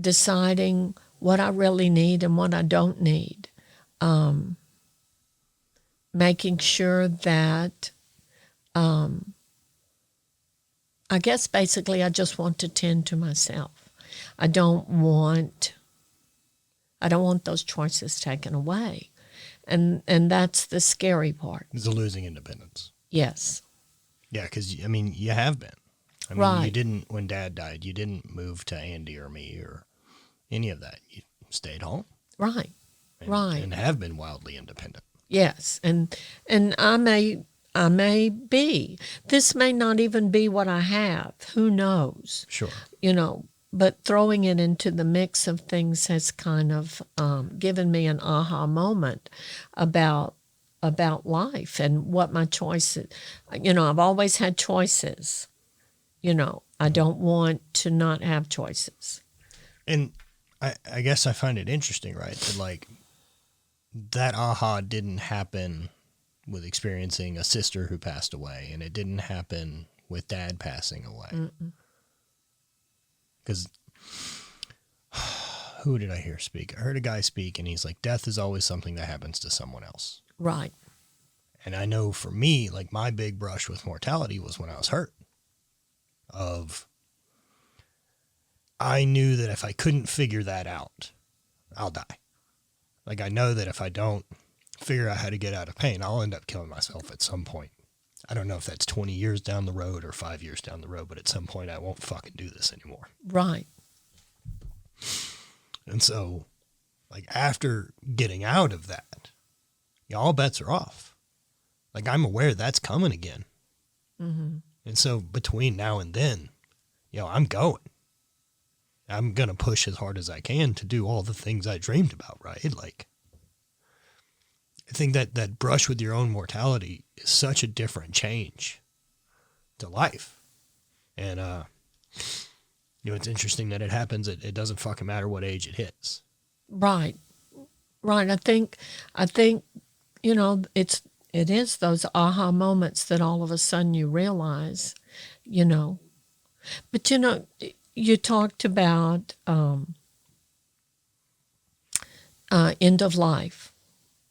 deciding what I really need and what I don't need, making sure that, I guess basically I just want to tend to myself. I don't want those choices taken away. And that's the scary part. It's the losing independence. Yes. Yeah, because, I mean, you have been. I mean, Right. you didn't, when Dad died, you didn't move to Andy or me or any of that. You stayed home. Right. Right. And have been wildly independent. Yes. And I may be. This may not even be what I have. Who knows? Sure. You know, but throwing it into the mix of things has kind of given me an aha moment about life and what my choices. You know, I've always had choices. You know, I don't want to not have choices. And I guess I find it interesting, right? That like that aha didn't happen with experiencing a sister who passed away, and it didn't happen with Dad passing away. Because who did I hear speak? I heard a guy speak, and he's like, death is always something that happens to someone else. Right. And I know for me, like my big brush with mortality was when I was hurt. I knew that if I couldn't figure that out, I'll die. Like I know that if I don't figure out how to get out of pain, I'll end up killing myself at some point. I don't know if that's 20 years down the road or 5 years down the road, but at some point I won't fucking do this anymore. Right. And so, like, after getting out of that, all bets are off. Like, I'm aware that's coming again. Mm-hmm. And so, between now and then, I'm going. I'm going to push as hard as I can to do all the things I dreamed about, right? Like, I think that brush with your own mortality is such a different change to life. And, it's interesting that it happens. It doesn't fucking matter what age it hits. Right. Right. I think, it is those aha moments that all of a sudden you realize, But, you talked about end of life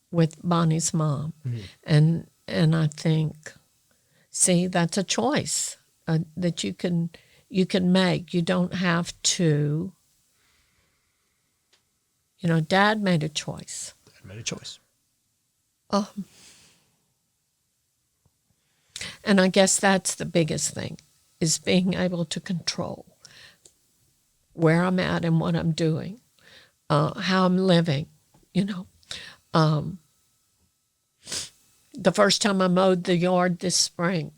with Bonnie's mom. Mm-hmm. And I think, see, that's a choice that you can make. You don't have to, Dad made a choice. And I guess that's the biggest thing, is being able to control where I'm at and what I'm doing, how I'm living, The first time I mowed the yard this spring,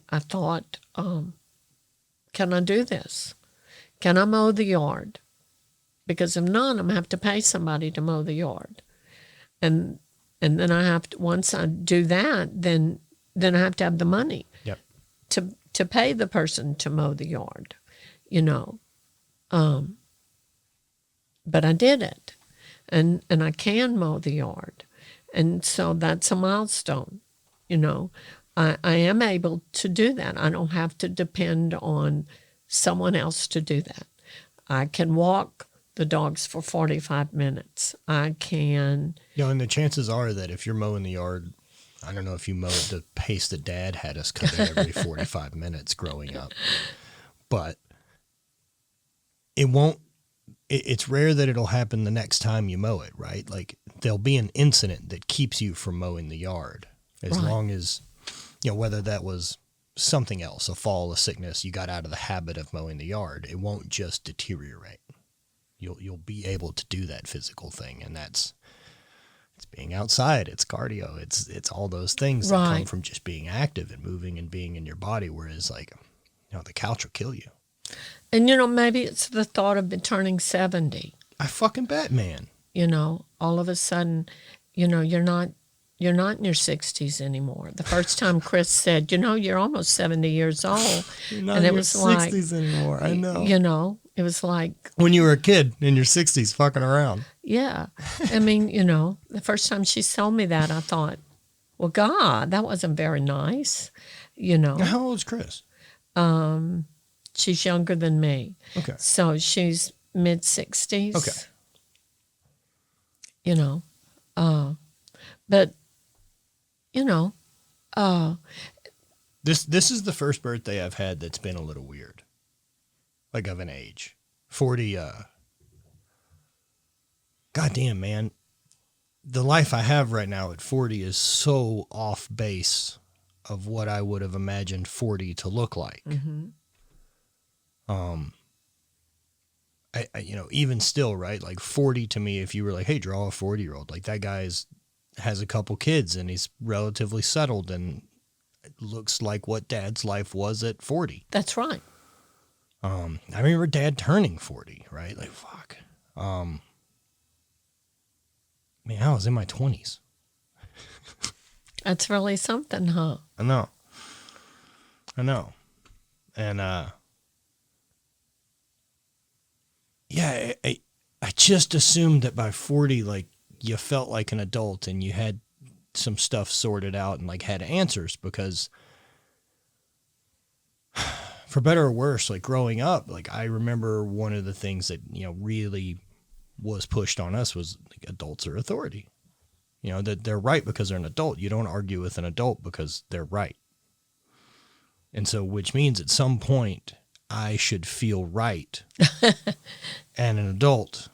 I thought, can I do this? Can I mow the yard? Because if not, I'm going to have to pay somebody to mow the yard. And then I have to, once I do that, then I have to have the money to pay the person to mow the yard, But I did it, and I can mow the yard. And so that's a milestone, I am able to do that. I don't have to depend on someone else to do that. I can walk the dogs for 45 minutes. I can... and the chances are that if you're mowing the yard, I don't know if you mow at the pace that Dad had us cut it every 45 minutes growing up, but it won't... It's rare that it'll happen the next time you mow it, right? Like, there'll be an incident that keeps you from mowing the yard. As long as, whether that was something else, a fall, a sickness, you got out of the habit of mowing the yard, it won't just deteriorate. You'll be able to do that physical thing, and it's being outside, it's cardio, it's all those things that come from just being active and moving and being in your body, whereas, like, the couch will kill you. And, maybe it's the thought of turning 70. I fucking bet, man. All of a sudden, you're not in your 60s anymore. The first time Chris said, you're almost 70 years old. You're not in your 60s anymore, I know. It was like... When you were a kid in your 60s fucking around. Yeah. I mean, the first time she told me that, I thought, well, God, that wasn't very nice, How old is Chris? She's younger than me. Okay. So she's mid-60s. Okay. But, This is the first birthday I've had that's been a little weird. Like, of an age. 40, goddamn, man. the life I have right now at 40 is so off base of what I would have imagined 40 to look like. Mm-hmm. I even still, right? Like 40 to me, if you were like, hey, draw a 40-year-old, like that has a couple kids and he's relatively settled and it looks like what Dad's life was at 40. That's right. I remember Dad turning 40, right? Like, fuck. Man, I was in my 20s. That's really something, huh? I know. And, yeah, I just assumed that by 40, like, you felt like an adult and you had some stuff sorted out and, like, had answers because, for better or worse, like, growing up, like, I remember one of the things that, really was pushed on us was, like, adults are authority. That they're right because they're an adult. You don't argue with an adult because they're right. And so, which means at some point, I should feel right and an adult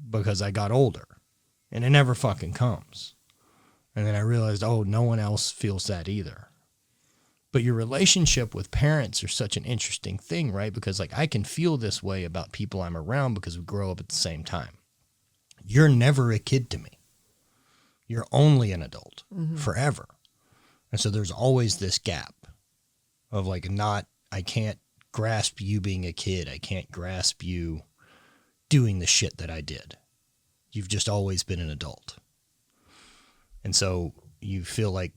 because I got older. And it never fucking comes. And then I realized, oh, no one else feels that either. But your relationship with parents are such an interesting thing, right? Because, like, I can feel this way about people I'm around because we grow up at the same time. You're never a kid to me. You're only an adult forever. And so there's always this gap of, like, I can't grasp you being a kid. I can't grasp you doing the shit that I did. You've just always been an adult. And so you feel like,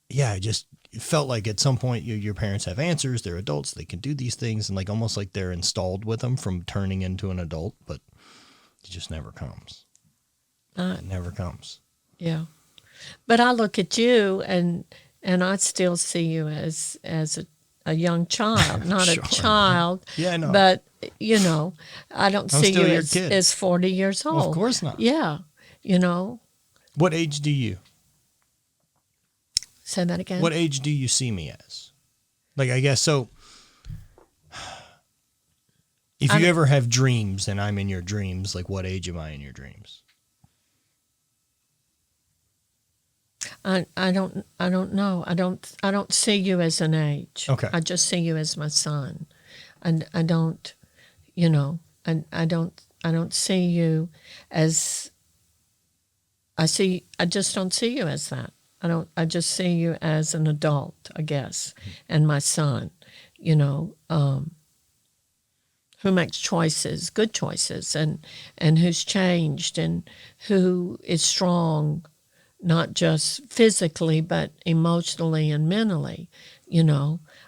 yeah, it felt like at some point your parents have answers. They're adults. They can do these things. And, like, almost like they're installed with them from turning into an adult, but it just never comes. It never comes. Yeah. But I look at you and I still see you as a young child, not Sure. a child. Yeah, I know. But, I don't see you kid. as 40 years old. Well, of course not. Yeah. What age do you? Say that again. What age do you see me as? Like, I guess, so if you ever have dreams and I'm in your dreams, like, what age am I in your dreams? I don't know. I don't see you as an age. Okay. I just see you as my son. And I don't, I don't see you as I just don't see you as that. I just see you as an adult, I guess, and my son, who makes choices, good choices, and who's changed and who is strong, not just physically, but emotionally and mentally.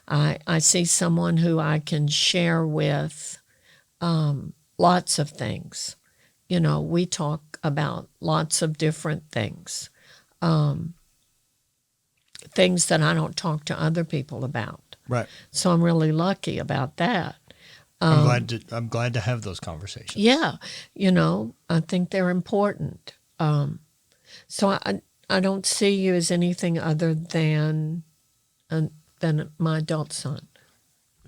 I see someone who I can share with lots of things. We talk about lots of different things. Things that I don't talk to other people about. Right. So I'm really lucky about that. I'm glad to have those conversations. Yeah. I think they're important. So I don't see you as anything other than my adult son.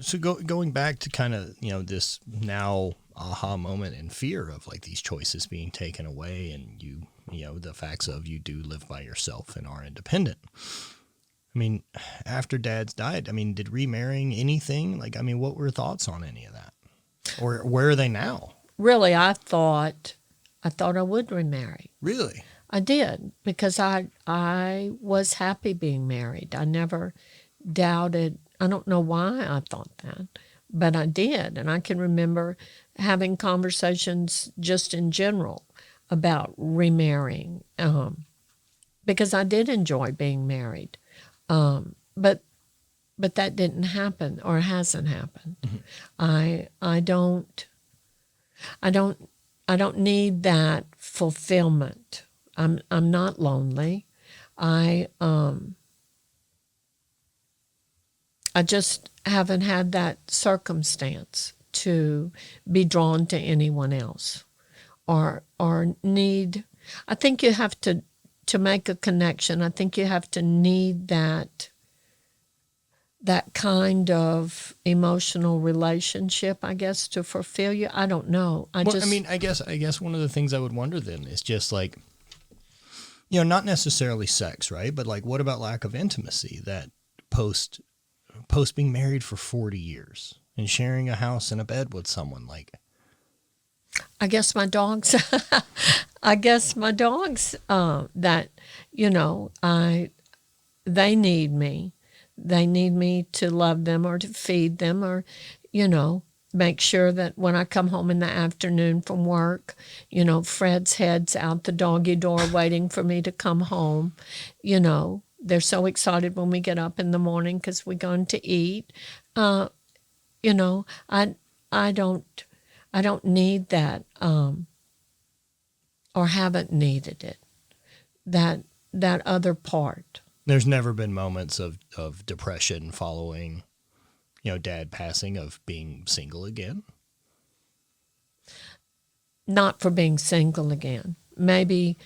So going back to kind of, this now aha moment and fear of, like, these choices being taken away and the facts of you do live by yourself and are independent. I mean, after Dad's died, did remarrying anything? Like, what were thoughts on any of that? Or where are they now? Really, I thought I would remarry. Really? I did, because I was happy being married. I never doubted. I don't know why I thought that, but I did. And I can remember having conversations just in general about remarrying, because I did enjoy being married. But that didn't happen, or hasn't happened. Mm-hmm. I don't need that fulfillment. I'm not lonely. I just haven't had that circumstance to be drawn to anyone else or need. I think you have to make a connection. I think you have to need that kind of emotional relationship, I guess, to fulfill you. I don't know. I guess one of the things I would wonder then is just, like, not necessarily sex, right? But like, what about lack of intimacy that post being married for 40 years and sharing a house and a bed with someone? Like, I guess my dogs, that, they need me. They need me to love them or to feed them or, make sure that when I come home in the afternoon from work, Fred's head's out the doggy door waiting for me to come home. They're so excited when we get up in the morning because we're going to eat. I don't need that, or haven't needed it. That other part. There's never been moments of depression following, Dad passing, of being single again? Not for being single again. Maybe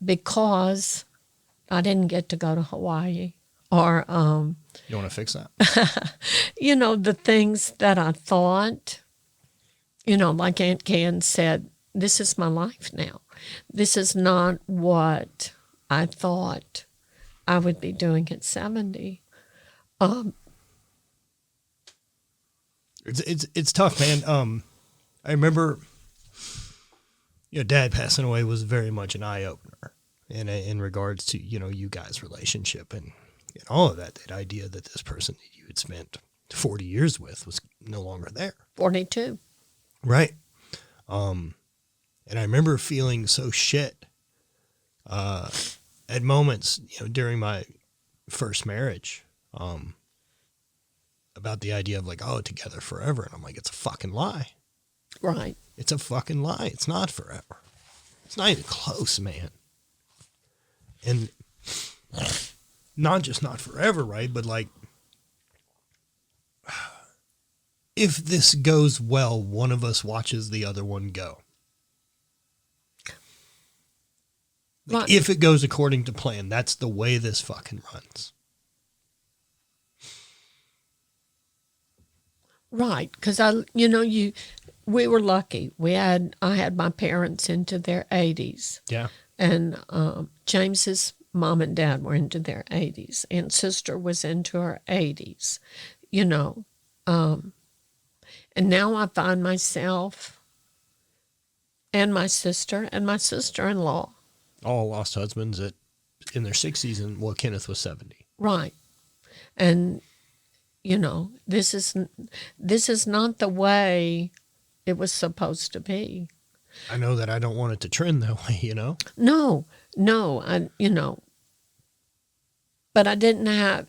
because I didn't get to go to Hawaii, or you want to fix that? The things that I thought, like Aunt Ken said, this is my life now. This is not what I thought I would be doing at 70. It's tough, man. I remember, Dad passing away was very much an eye opener in regards to you guys' relationship and all of that. That idea that this person that you had spent 40 years with was no longer there. 42. Right. And I remember feeling so shit at moments, during my first marriage, about the idea of like, oh, together forever. And I'm like, it's a fucking lie. Right. It's a fucking lie. It's not forever. It's not even close, man. And not just not forever, right? But like, if this goes well, one of us watches the other one go. Like, if it goes according to plan, that's the way this fucking runs. Right, because we were lucky. I had my parents into their 80s. Yeah. And James's mom and dad were into their 80s, and sister was into her 80s. And now I find myself and my sister and my sister-in-law. All lost husbands in their 60s, and Kenneth was 70. Right. And, this is not the way it was supposed to be. I know that I don't want it to trend that way, No, but I didn't have,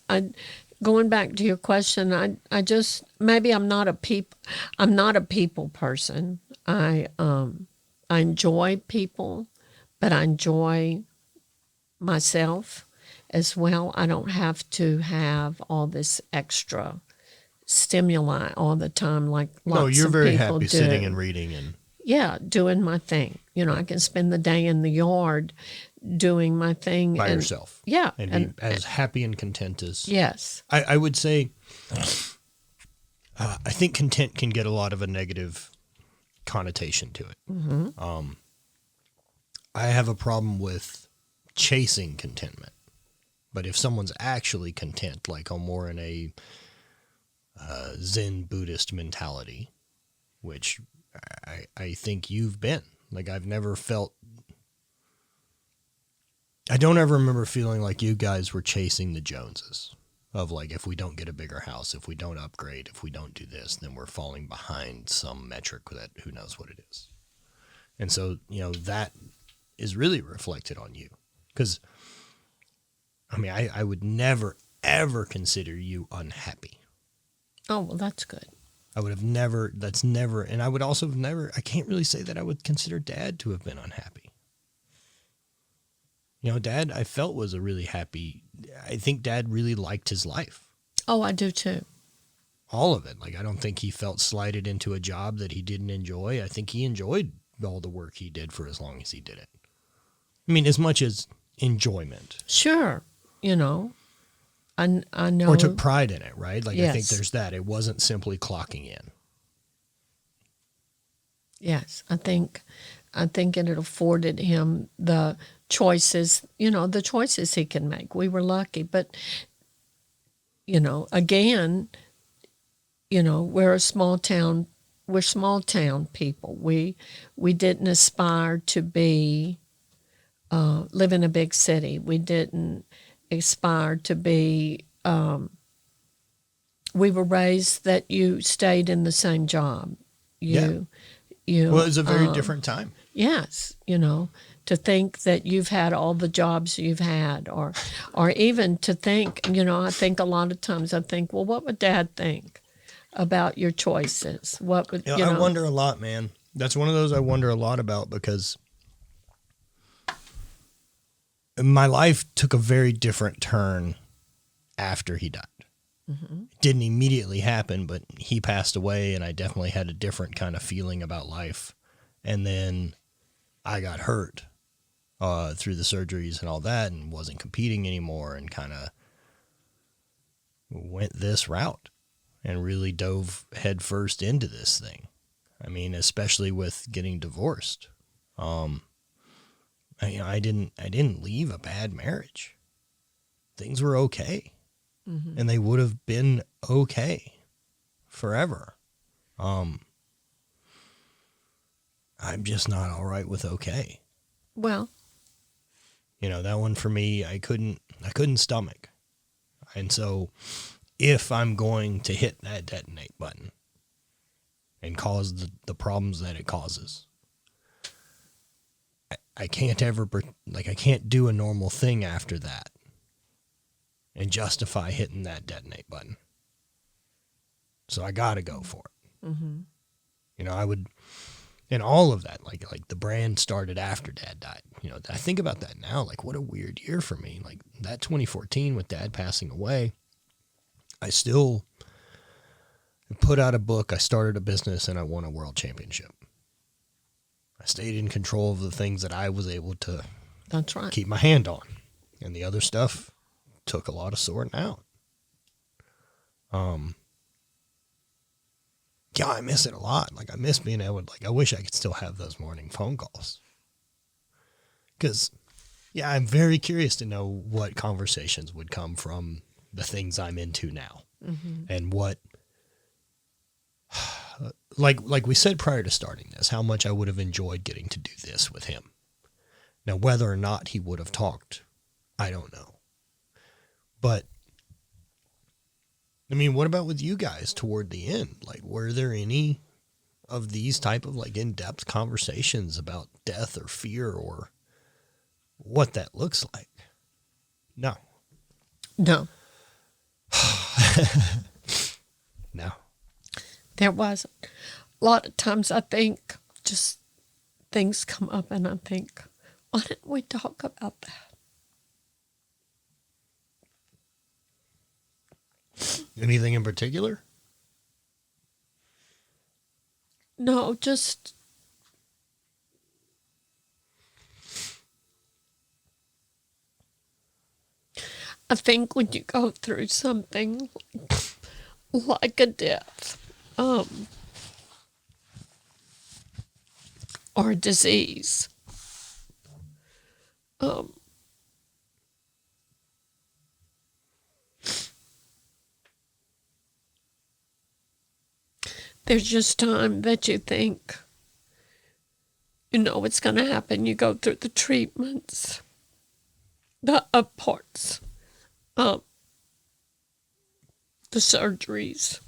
going back to your question, I just, maybe I'm not a people person. I enjoy people, but I enjoy myself as well. I don't have to have all this extra stimuli all the time like lots of people do. No, you're very happy sitting and reading and... Yeah, doing my thing. I can spend the day in the yard doing my thing. By yourself. Yeah. And be as happy and content as... Yes. I would say, I think content can get a lot of a negative connotation to it. Mm-hmm. I have a problem with chasing contentment. But if someone's actually content, like I'm more in a Zen Buddhist mentality, which I think you've been. Like, I've never felt... I don't ever remember feeling like you guys were chasing the Joneses. Of like, if we don't get a bigger house, if we don't upgrade, if we don't do this, then we're falling behind some metric that who knows what it is. And so, that is really reflected on you. Because, I would never, ever consider you unhappy. Oh, well, that's good. I would have never, that's never, and I would also have never, I can't really say that I would consider Dad to have been unhappy. Dad, I felt was a really happy, I think Dad really liked his life. Oh, I do too. All of it. Like, I don't think he felt slighted into a job that he didn't enjoy. I think he enjoyed all the work he did for as long as he did it. As much as enjoyment. Sure. I know. Or took pride in it, right? Like, yes. I think there's that. It wasn't simply clocking in. Yes. I think it afforded him the choices, the choices he can make. We were lucky, but again, we're small town people. We didn't aspire to be live in a big city. We didn't aspire to be. We were raised that you stayed in the same job. You. Well, it was a very different time. Yes, to think that you've had all the jobs you've had, or even to think, I think a lot of times well, what would Dad think about your choices? What would I wonder a lot, man. That's one of those I wonder a lot about, because my life took a very different turn after he died. Mm-hmm. It didn't immediately happen, but he passed away, and I definitely had a different kind of feeling about life. And then I got hurt through the surgeries and all that, and wasn't competing anymore, and kind of went this route and really dove headfirst into this thing. I mean, especially with getting divorced. I didn't leave a bad marriage. Things were okay. Mm-hmm. And they would have been okay forever. I'm just not all right with okay. Well, that one for me, I couldn't stomach. And so if I'm going to hit that detonate button and cause the problems that it causes, I can't I can't do a normal thing after that and justify hitting that detonate button. So I got to go for it. Mm-hmm. I would, and all of that, like the brand started after Dad died. I think about that now, like what a weird year for me. Like that 2014 with Dad passing away, I still put out a book, I started a business, and I won a world championship. I stayed in control of the things that I was able to That's right. keep my hand on. And the other stuff took a lot of sorting out. Yeah, I miss it a lot. Like I miss being able to, I wish I could still have those morning phone calls. Because, yeah, I'm very curious to know what conversations would come from the things I'm into now. Mm-hmm. And what, like we said prior to starting this, how much I would have enjoyed getting to do this with him. Now, whether or not he would have talked, I don't know. But, I mean, what about with you guys toward the end? Like, were there any of these type of, in-depth conversations about death or fear or what that looks like? No. No. No. There wasn't. A lot of times I think just things come up and I think, why didn't we talk about that? Anything in particular? No, just I think when you go through something like a death, or a disease, there's just time that you think, it's going to happen. You go through the treatments, the up parts, the surgeries.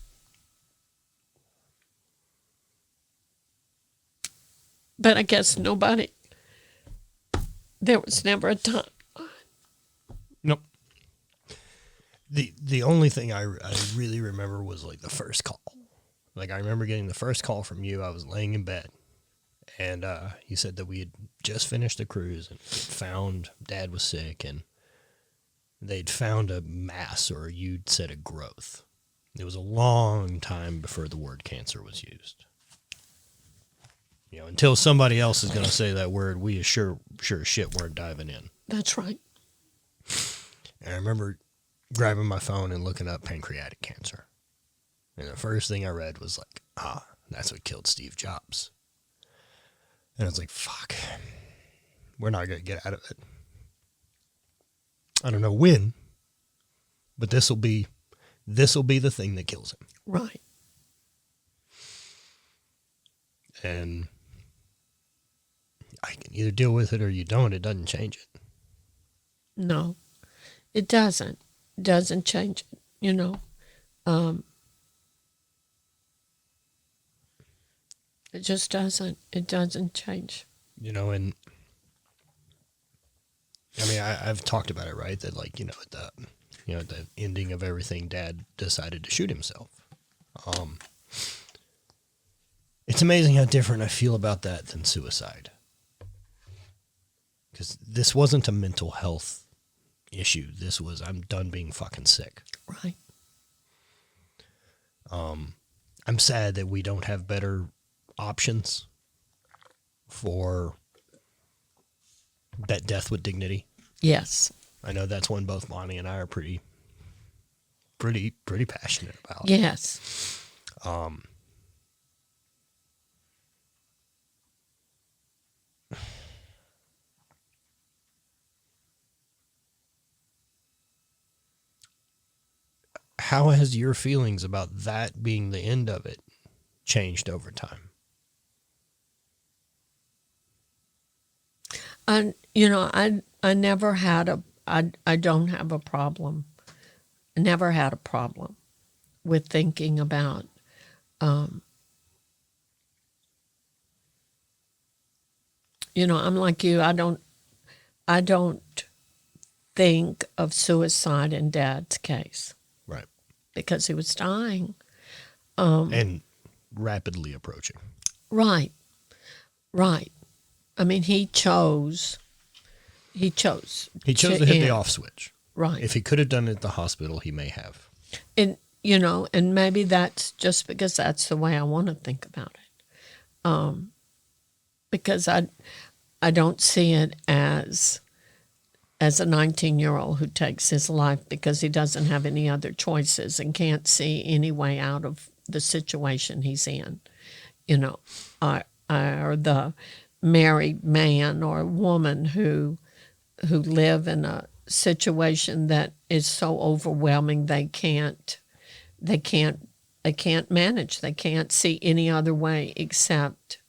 But I guess there was never a time. Nope. The only thing I really remember was the first call. I remember getting the first call from you. I was laying in bed, and you said that we had just finished the cruise and found Dad was sick, and they'd found a mass, or you'd said a growth. It was a long time before the word cancer was used. Until somebody else is going to say that word, we sure as shit weren't diving in. That's right. And I remember grabbing my phone and looking up pancreatic cancer. And the first thing I read was that's what killed Steve Jobs. And I was like, fuck, we're not going to get out of it. I don't know when, but this will be the thing that kills him. Right. And I can either deal with it or you don't. It doesn't change it. No, it doesn't. It doesn't change it, you know. It just doesn't. It doesn't change. You know, and I mean, I've talked about it, right? That like, at the ending of everything, Dad decided to shoot himself. It's amazing how different I feel about that than suicide. Because this wasn't a mental health issue. This was, I'm done being fucking sick. Right. I'm sad that we don't have better options for that death with dignity. Yes. I know that's one both Bonnie and I are pretty passionate about. Yes. How has your feelings about that being the end of it changed over time? I never had I don't have a problem. I never had a problem with thinking about I'm like you. I don't think of suicide in Dad's case. Right. Because he was dying. And rapidly approaching. Right. Right. I mean, he chose to hit the off switch. Right. If he could have done it at the hospital, he may have. And, and maybe that's just because that's the way I want to think about it. Because I don't see it as a 19-year-old who takes his life because he doesn't have any other choices and can't see any way out of the situation he's in. Or the married man or woman who live in a situation that is so overwhelming they can't manage. They can't see any other way except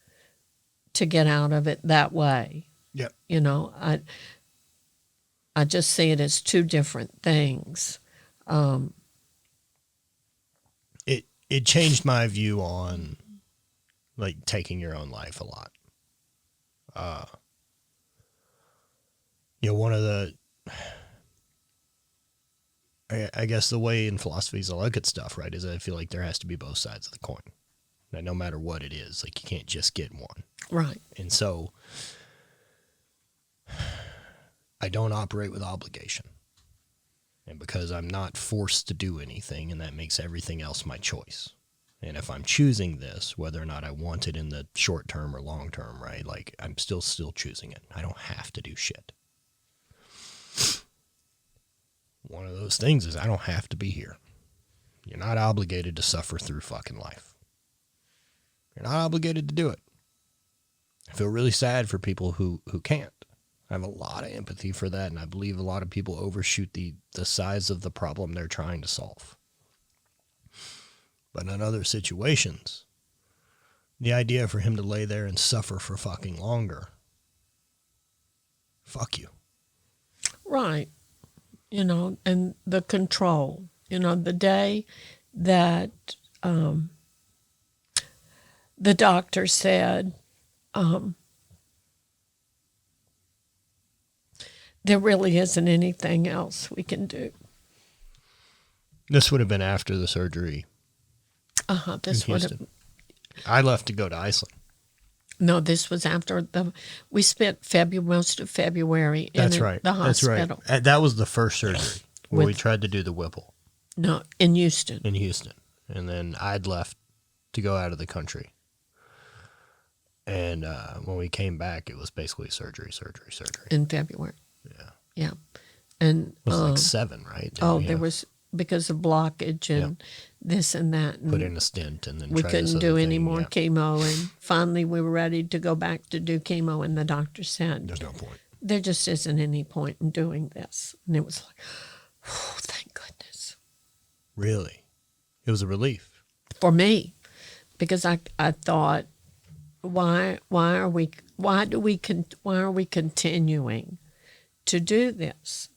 to get out of it that way. Yep. I just see it as two different things. It changed my view on like taking your own life a lot. One of the, I guess the way in philosophy is I look at stuff, right, is I feel like there has to be both sides of the coin. That no matter what it is, like you can't just get one. Right. And so I don't operate with obligation. And because I'm not forced to do anything, and that makes everything else my choice. And if I'm choosing this, whether or not I want it in the short term or long term, right, like I'm still choosing it. I don't have to do shit. One of those things is I don't have to be here. You're not obligated to suffer through fucking life. You're not obligated to do it. I feel really sad for people who can't. I have a lot of empathy for that, and I believe a lot of people overshoot the size of the problem they're trying to solve. But in other situations, the idea for him to lay there and suffer for fucking longer, fuck you. Right. And the control. The day that the doctor said, there really isn't anything else we can do. This would have been after the surgery. This would have. I left to go to Iceland. No, this was after we spent most of February in the hospital. That's right. That was the first surgery where we tried to do the Whipple. No, in Houston. And then I'd left to go out of the country. And when we came back, it was basically surgery. In February. Yeah. Yeah. And it was like 7, right? There was, because of blockage and this and that. And put in a stent and then we couldn't do any more yeah. chemo. And finally we were ready to go back to do chemo. And the doctor said, there's no point. there just isn't any point in doing this. And it was like, oh, thank goodness. Really? It was a relief. For me, because I thought, why are we continuing to do this?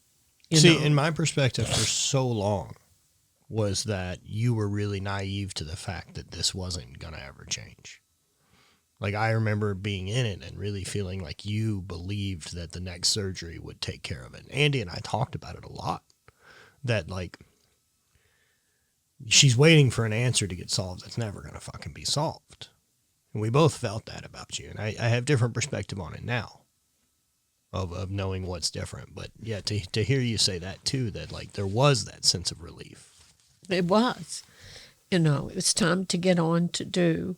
See, in my perspective for so long was that you were really naive to the fact that this wasn't going to ever change. Like, I remember being in it and really feeling like you believed that the next surgery would take care of it. Andy and I talked about it a lot, that, like, she's waiting for an answer to get solved that's never going to fucking be solved. And we both felt that about you. And I have different perspective on it now of knowing what's different. But, yeah, to hear you say that, too, that, like, there was that sense of relief. It was. It was time to get on to do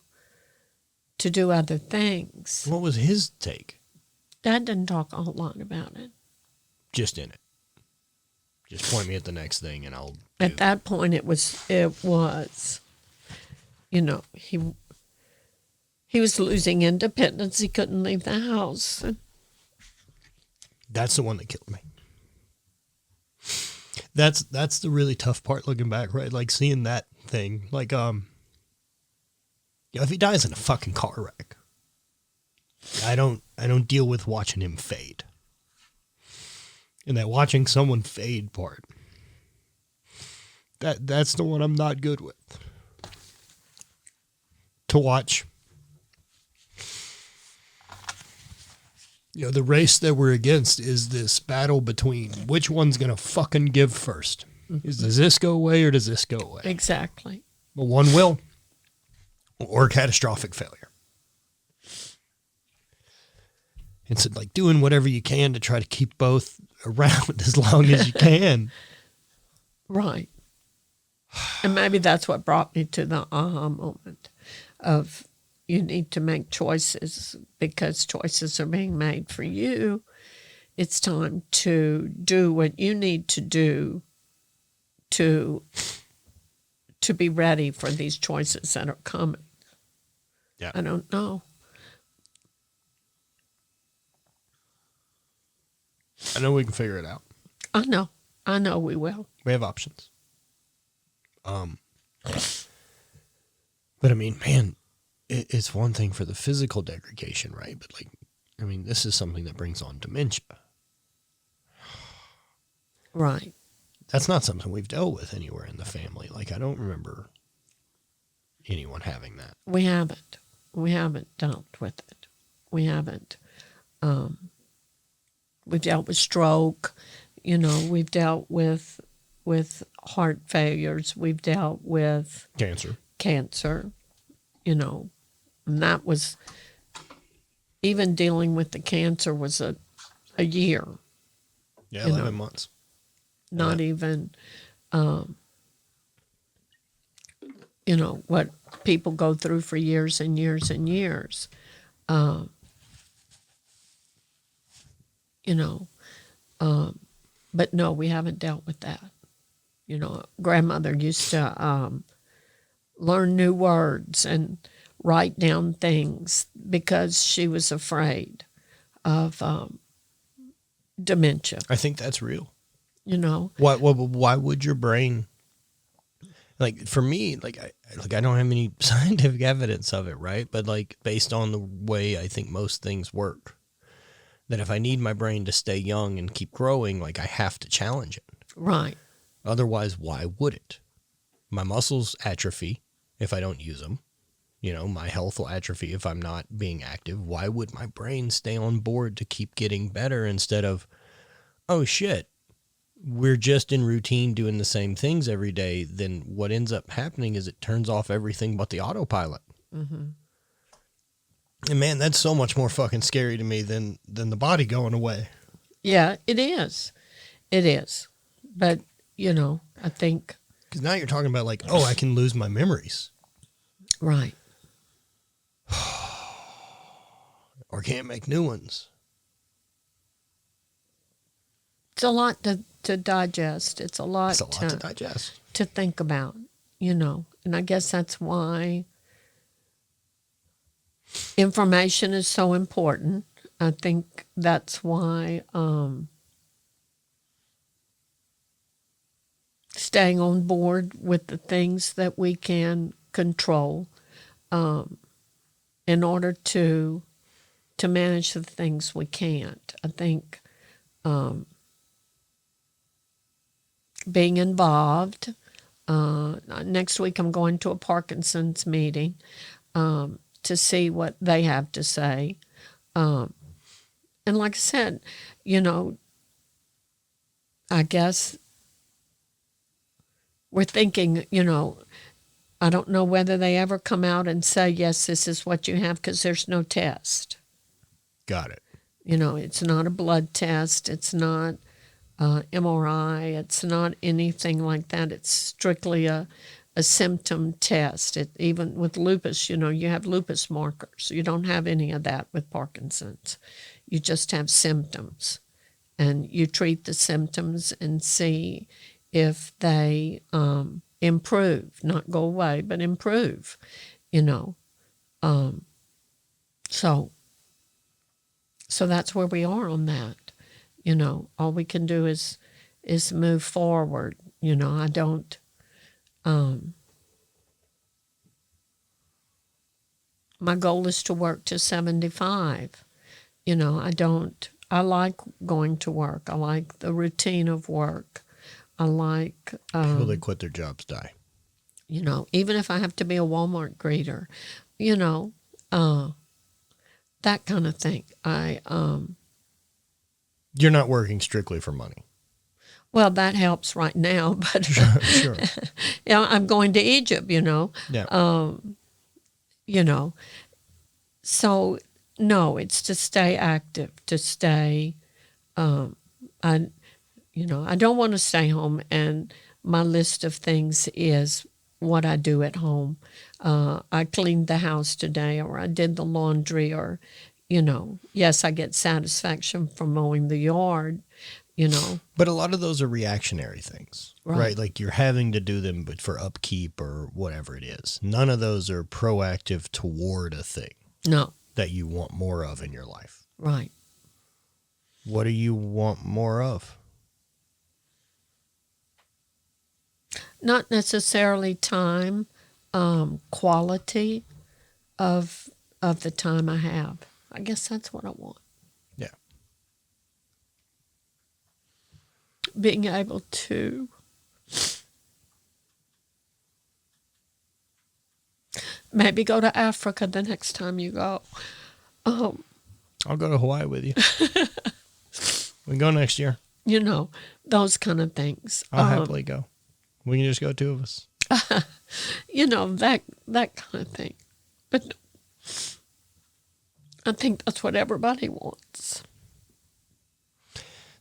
other things. What was his take? Dad didn't talk a whole lot about it. Just in it. Just point me at the next thing and I'll... At that point, it was, he was losing independence. He couldn't leave the house. That's the one that killed me. That's the really tough part looking back, right? Like seeing that thing, like, if he dies in a fucking car wreck, I don't deal with watching him fade. And that watching someone fade part, that's the one I'm not good with. To watch, the race that we're against is this battle between which one's going to fucking give first. Does this go away or does this go away? Exactly. Well, one will, or catastrophic failure. It's like doing whatever you can to try to keep both around as long as you can. Right. And maybe that's what brought me to the aha moment of you need to make choices because choices are being made for you. It's time to do what you need to do to be ready for these choices that are coming. Yeah. I don't know. I know we can figure it out. I know we will. We have options. But I mean, man, it's one thing for the physical degradation, right? But like, I mean, this is something that brings on dementia. Right. That's not something we've dealt with anywhere in the family. Like, I don't remember anyone having that. We haven't. We haven't dealt with it. We haven't. We've dealt with stroke. We've dealt with heart failures. We've dealt with cancer. And that was, even dealing with the cancer was a year. Yeah, 11 months. Not even, what people go through for years and years and years. But no, we haven't dealt with that. Grandmother used to learn new words and write down things because she was afraid of dementia. I think that's real. Why would your brain, like for me, I don't have any scientific evidence of it, right? But like based on the way I think most things work, that if I need my brain to stay young and keep growing, like I have to challenge it. Right. Otherwise, why would it? My muscles atrophy if I don't use them. My health will atrophy if I'm not being active. Why would my brain stay on board to keep getting better instead of, oh shit, we're just in routine doing the same things every day? Then what ends up happening is it turns off everything but the autopilot. Mm-hmm. And man, that's so much more fucking scary to me than the body going away. Yeah, it is. It is. But, I think... Because now you're talking about like, oh, I can lose my memories. Right. Or can't make new ones. It's a lot to digest. It's a lot to digest. To think about, And I guess that's why information is so important. I think that's why staying on board with the things that we can control in order to manage the things we can't. I think being involved. Next week I'm going to a Parkinson's meeting to see what they have to say. And like I said, I guess we're thinking, I don't know whether they ever come out and say, yes, this is what you have, because there's no test. Got it. It's not a blood test. It's not MRI. It's not anything like that. It's strictly a symptom test. Even with lupus, you have lupus markers. You don't have any of that with Parkinson's. You just have symptoms. And you treat the symptoms and see if they improve, not go away, but improve, So that's where we are on that. All we can do is move forward. I don't, my goal is to work to 75. I like going to work. I like the routine of work. I like... people that quit their jobs die. Even if I have to be a Walmart greeter, that kind of thing. You're not working strictly for money. Well, that helps right now, but Sure. I'm going to Egypt, Yeah. So no, it's to stay active, to stay. I don't want to stay home, and my list of things is what I do at home. I cleaned the house today, or I did the laundry, or, yes, I get satisfaction from mowing the yard, But a lot of those are reactionary things, right? Like you're having to do them, but for upkeep or whatever it is. None of those are proactive toward a thing. No. That you want more of in your life. Right. What do you want more of? Not necessarily time, quality of the time I have. I guess that's what I want. Yeah. Being able to maybe go to Africa the next time you go. I'll go to Hawaii with you. We can go next year. Those kind of things. I'll happily go. We can just go, two of us. That kind of thing. But I think that's what everybody wants.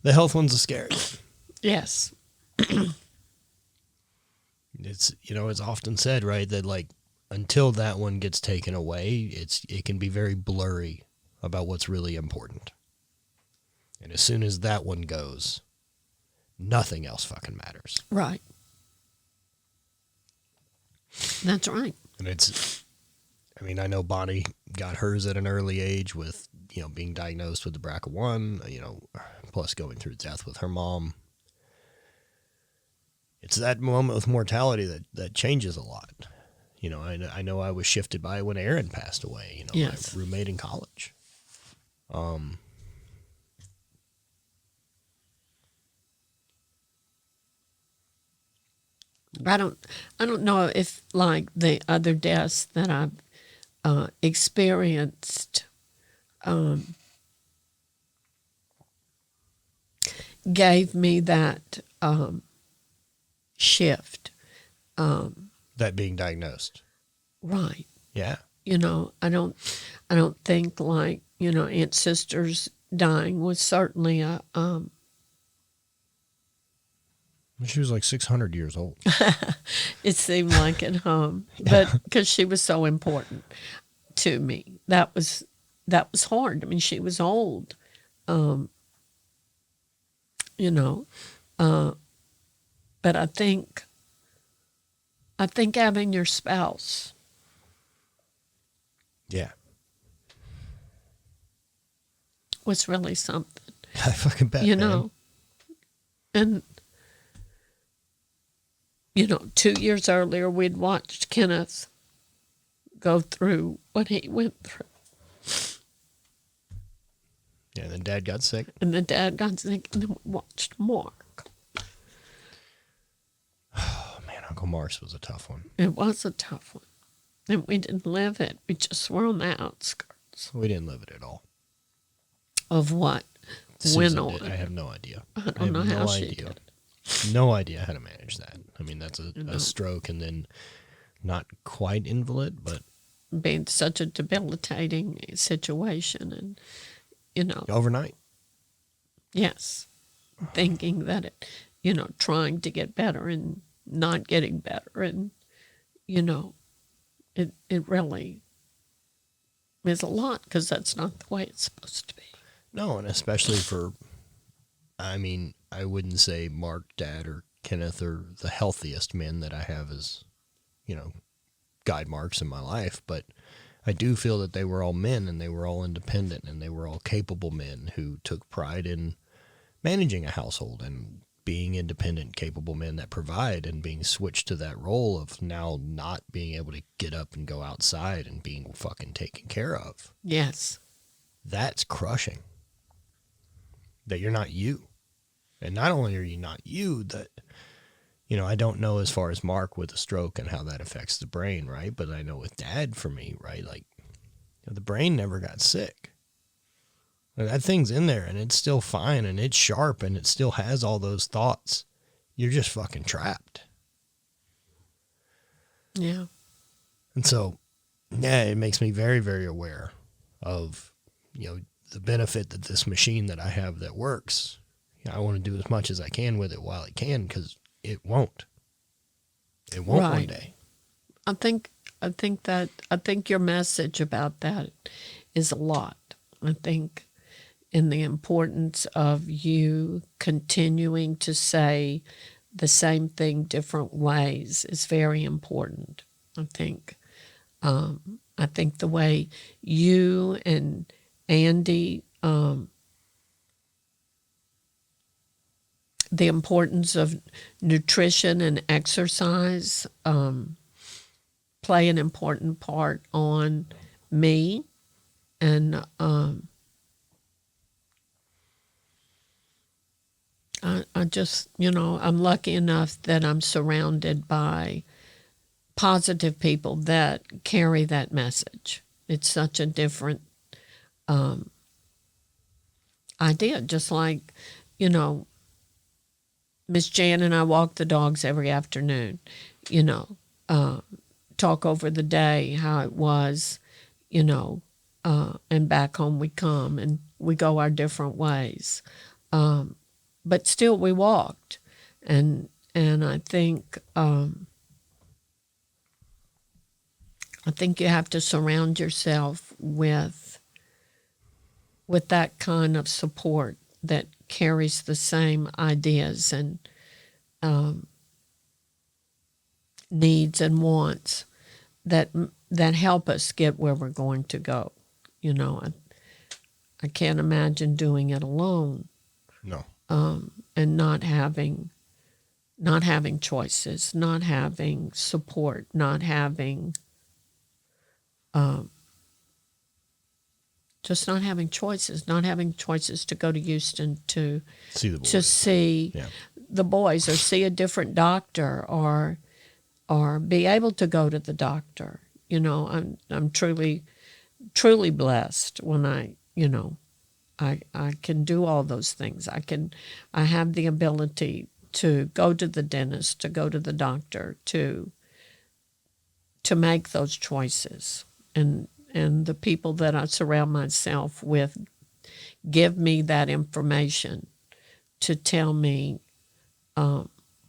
The health one's a scary. Yes. It's it's often said, right, that like until that one gets taken away, it can be very blurry about what's really important. And as soon as that one goes, nothing else fucking matters. Right. That's right. And I know Bonnie got hers at an early age with, being diagnosed with the BRCA1, plus going through death with her mom. It's that moment with mortality that changes a lot. I know I was shifted by it when Aaron passed away, yes. My roommate in college. I don't know if like the other deaths that I've experienced gave me that shift. That being diagnosed. Right. Yeah. I don't think like, Aunt Sister's dying was certainly a She was like 600 years old. It seemed like it, but because she was so important to me, that was hard. I mean, she was old, but I think having your spouse, yeah, was really something. I fucking bet, You man. know, and, 2 years earlier, we'd watched Kenneth go through what he went through. Yeah, then Dad got sick. And then Dad got sick, and then we watched Mark. Oh, man, Uncle Mars was a tough one. It was a tough one. And we didn't live it. We just were on the outskirts. We didn't live it at all. Of what Susan went did. on. I have no idea. I don't know how she did it. No idea how to manage that. I mean, that's a stroke and then not quite invalid, but Being such a debilitating situation, and overnight. yes, thinking that it, trying to get better and not getting better, and it really is a lot, because that's not the way it's supposed to be. No, and especially I wouldn't say Mark, Dad, or Kenneth are the healthiest men that I have as, guide marks in my life, but I do feel that they were all men, and they were all independent, and they were all capable men who took pride in managing a household and being independent, capable men that provide, and being switched to that role of now not being able to get up and go outside and being fucking taken care of. Yes. That's crushing. That you're not you. And not only are you not you, that, I don't know as far as Mark with a stroke and how that affects the brain, right? But I know with Dad, for me, right? Like, the brain never got sick. That thing's in there, and it's still fine, and it's sharp, and it still has all those thoughts. You're just fucking trapped. Yeah. And so, yeah, it makes me very, very aware of, the benefit that this machine that I have that works. I want to do as much as I can with it while it can, because it won't. It won't one day. I think your message about that is a lot. I think in the importance of you continuing to say the same thing different ways is very important. I think the way you and Andy, the importance of nutrition and exercise play an important part on me, and I just, I'm lucky enough that I'm surrounded by positive people that carry that message. It's such a different idea. Just like, Miss Jan and I walk the dogs every afternoon, talk over the day, how it was, and back home we come, and we go our different ways. But still we walked. And I think you have to surround yourself with that kind of support that carries the same ideas and needs and wants that help us get where we're going to go. I can't imagine doing it alone. No. And not having choices, not having support, not having just not having choices to go to Houston to See the boys. to see the boys, or see a different doctor, or be able to go to the doctor. I'm truly blessed when I can do all those things. I have the ability to go to the dentist, to go to the doctor, to make those choices. And the people that I surround myself with give me that information to tell me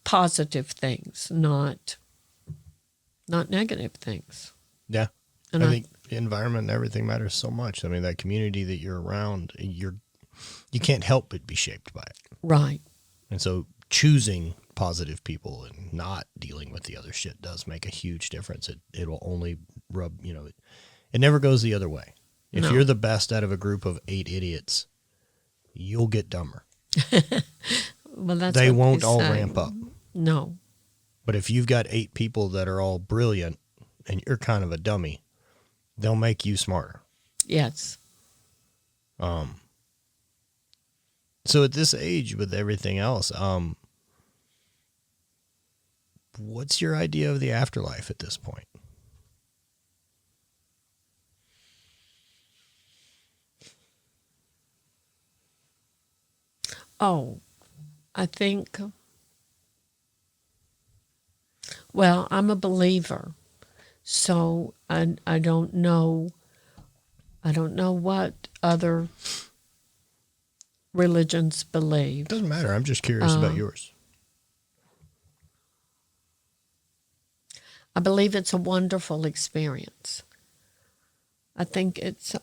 positive things, not negative things. Yeah. And I think the environment and everything matters so much. I mean, that community that you're around, you can't help but be shaped by it. Right. And so choosing positive people and not dealing with the other shit does make a huge difference. It will only rub, it never goes the other way. If No. you're the best out of a group of 8 idiots, you'll get dumber. Well, that's They what won't they all say. ramp up. No. But if you've got 8 people that are all brilliant and you're kind of a dummy, they'll make you smarter. Yes. So at this age with everything else, what's your idea of the afterlife at this point? Oh, I think, well, I'm a believer, so I don't know. I don't know what other religions believe. Doesn't matter. I'm just curious about yours. I believe it's a wonderful experience. I think it's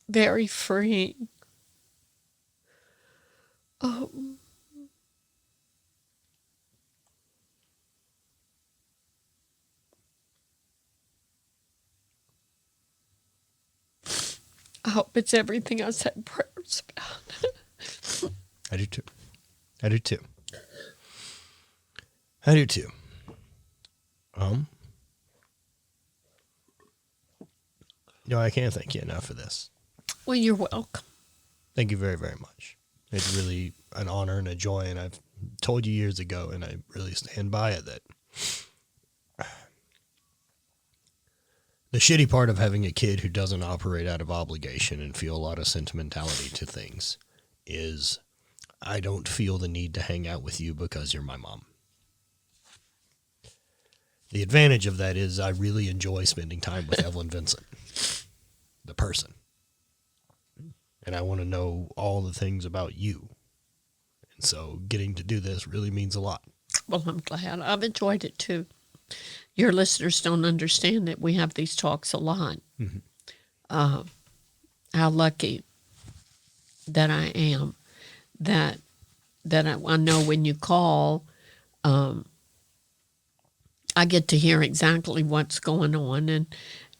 very freeing. I hope it's everything I said prayers about. I do too. I do too. I do too. No, I can't thank you enough for this. Well, you're welcome. Thank you very, very much. It's really an honor and a joy, and I've told you years ago, and I really stand by it, that the shitty part of having a kid who doesn't operate out of obligation and feel a lot of sentimentality to things is I don't feel the need to hang out with you because you're my mom. The advantage of that is I really enjoy spending time with Evelyn Vincent, the person. And I want to know all the things about you. And so getting to do this really means a lot. Well, I'm glad. I've enjoyed it too. Your listeners don't understand that we have these talks a lot. Mm-hmm. How lucky that I am that I know when you call, I get to hear exactly what's going on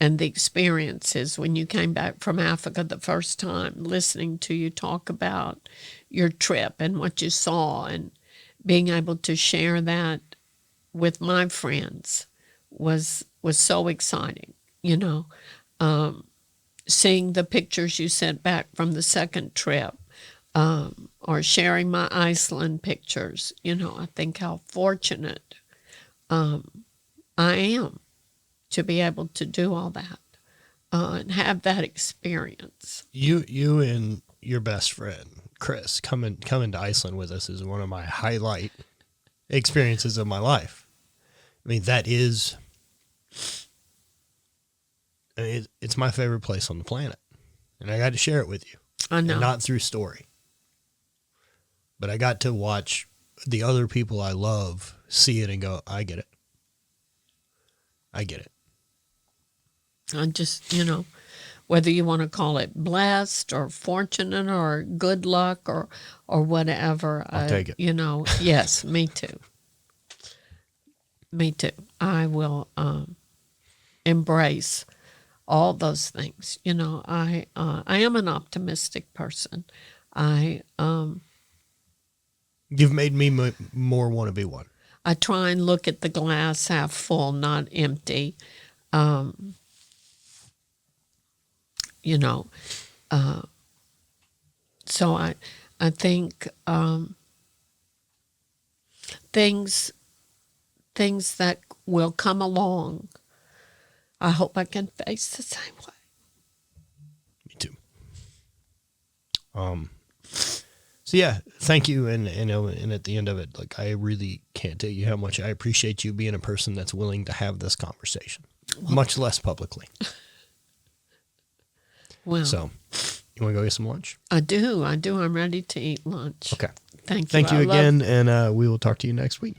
and the experiences when you came back from Africa the first time, listening to you talk about your trip and what you saw and being able to share that with my friends was so exciting, you know. Seeing the pictures you sent back from the second trip, or sharing my Iceland pictures, you know, I think how fortunate I am to be able to do all that and have that experience. You and your best friend, Chris, coming to Iceland with us is one of my highlight experiences of my life. I mean, it's my favorite place on the planet. And I got to share it with you. I know. And not through story. But I got to watch the other people I love see it and go, I get it. I get it. I just, you know, whether you want to call it blessed or fortunate or good luck or whatever. I'll take it. You know, yes, me too. Me too. I will embrace all those things. You know, I am an optimistic person. You've made me more want to be one. I try and look at the glass half full, not empty. You know, so I think things that will come along, I hope I can face the same way. Me too. So yeah, thank you, and at the end of it, like, I really can't tell you how much I appreciate you being a person that's willing to have this conversation, much less publicly. Well, so, you want to go get some lunch? I do. I'm ready to eat lunch. Okay. Thank you. Thank you again, and we will talk to you next week.